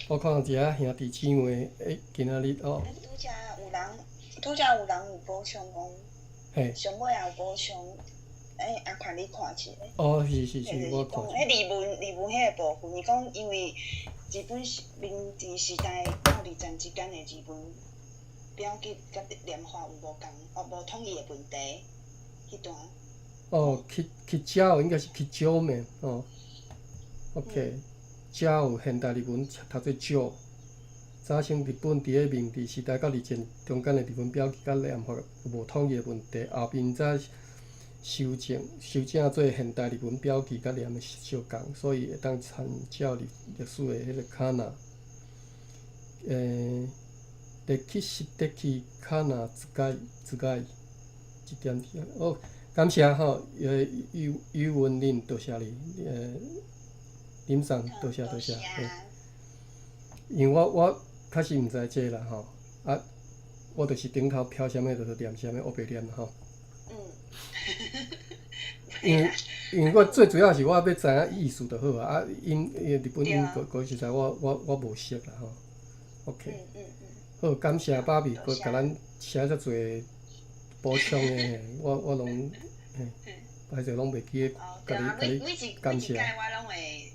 我看一下兄弟姊妹，今仔日哦。拄则有人有补充讲，嘿。上尾也有补充，阿宽你看一下。哦，是，我看。迄例文迄个部分，伊讲因为日本明治时代到二战之间的日文表记甲念法有无共，无统一的问题，迄段。哦，去鸟应该是去鸟面哦。OK。鸟有现代日文读做鸟。早先日本伫咧明治时代到二战中间的日文表记甲念法无统一的问题，后面才修正做现代日文表记甲念的相共，所以会当参照历史的迄个卡纳。歴史的卡纳自解一点点。哦，感谢吼，余文林，多谢你，林上，多谢。因为我确实毋知这啦吼，啊，我就是顶头飘啥物就是念啥物，黑白念吼。因为我最主要是我要知影意思就好啊，日本音讲实在我无熟啦吼。OK。好，感谢爸比，佮甲咱写遮侪补充的，我拢歹势拢袂记甲你感谢。我拢会，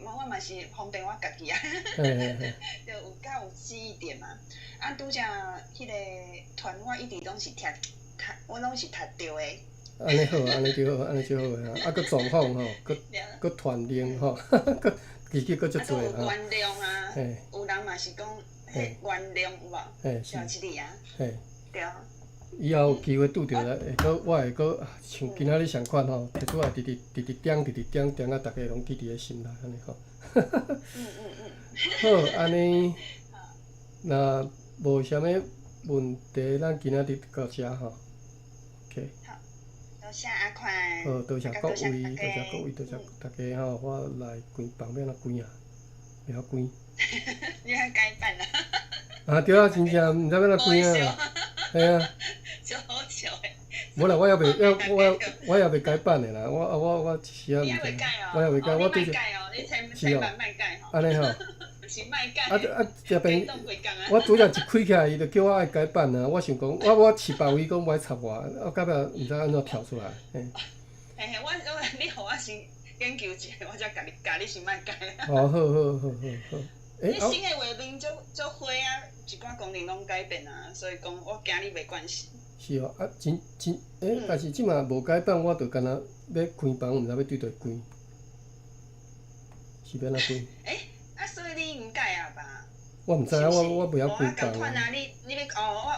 我嘛是方便我家己啊，就有较有记忆点嘛。啊，拄则迄个团我一直拢是我拢是读着的。安尼好，安尼就好，安尼就好个啊！佮状况吼，佮团练吼，佮其实佮足侪啊。有原谅啊，有人嘛是讲迄原谅有无？小七里啊，对。以后有机会拄着咧，我会佮像今仔日相款吼，摕出来直点啊，大家拢记伫咧心内安尼吼。好，安尼，若无啥物问题，咱今仔日到遮吼。OK。多谢阿宽。好，多谢各位，多谢大家吼，我来关房要哪关啊？袂晓关。你还改版啦？啊对啊，真正毋知要哪关啊。嘿啊。就好笑诶。无啦，我也袂改版诶啦，我一时仔毋知。你还袂改哦？我也袂改，我对着。是哦，你千万莫改吼。安尼吼。是莫这边动几工啊。我主要一开起来，伊就叫我爱改版啊。我想讲，我饲别位讲无爱插我，我到尾毋知安怎跳出来。嘿，你互我先研究一下，我才甲你先莫改啊。哦，好。你新的画面足花啊，一寡功能拢改变啊，所以讲我惊你袂惯势。是哦，但是即马无改版，我就干那要开房，毋知要对倒开，是要安怎开？所以你毋改啊吧？我毋知啊，我袂晓开共房啊。款你要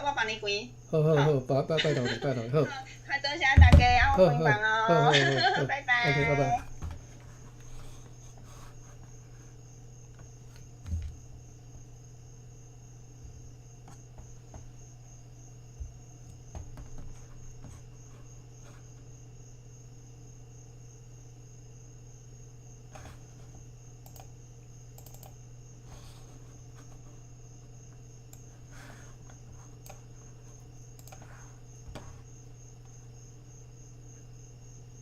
我帮你开。好，拜托你，好。好多谢大家，我开房哦，好，拜拜。 OK，拜拜。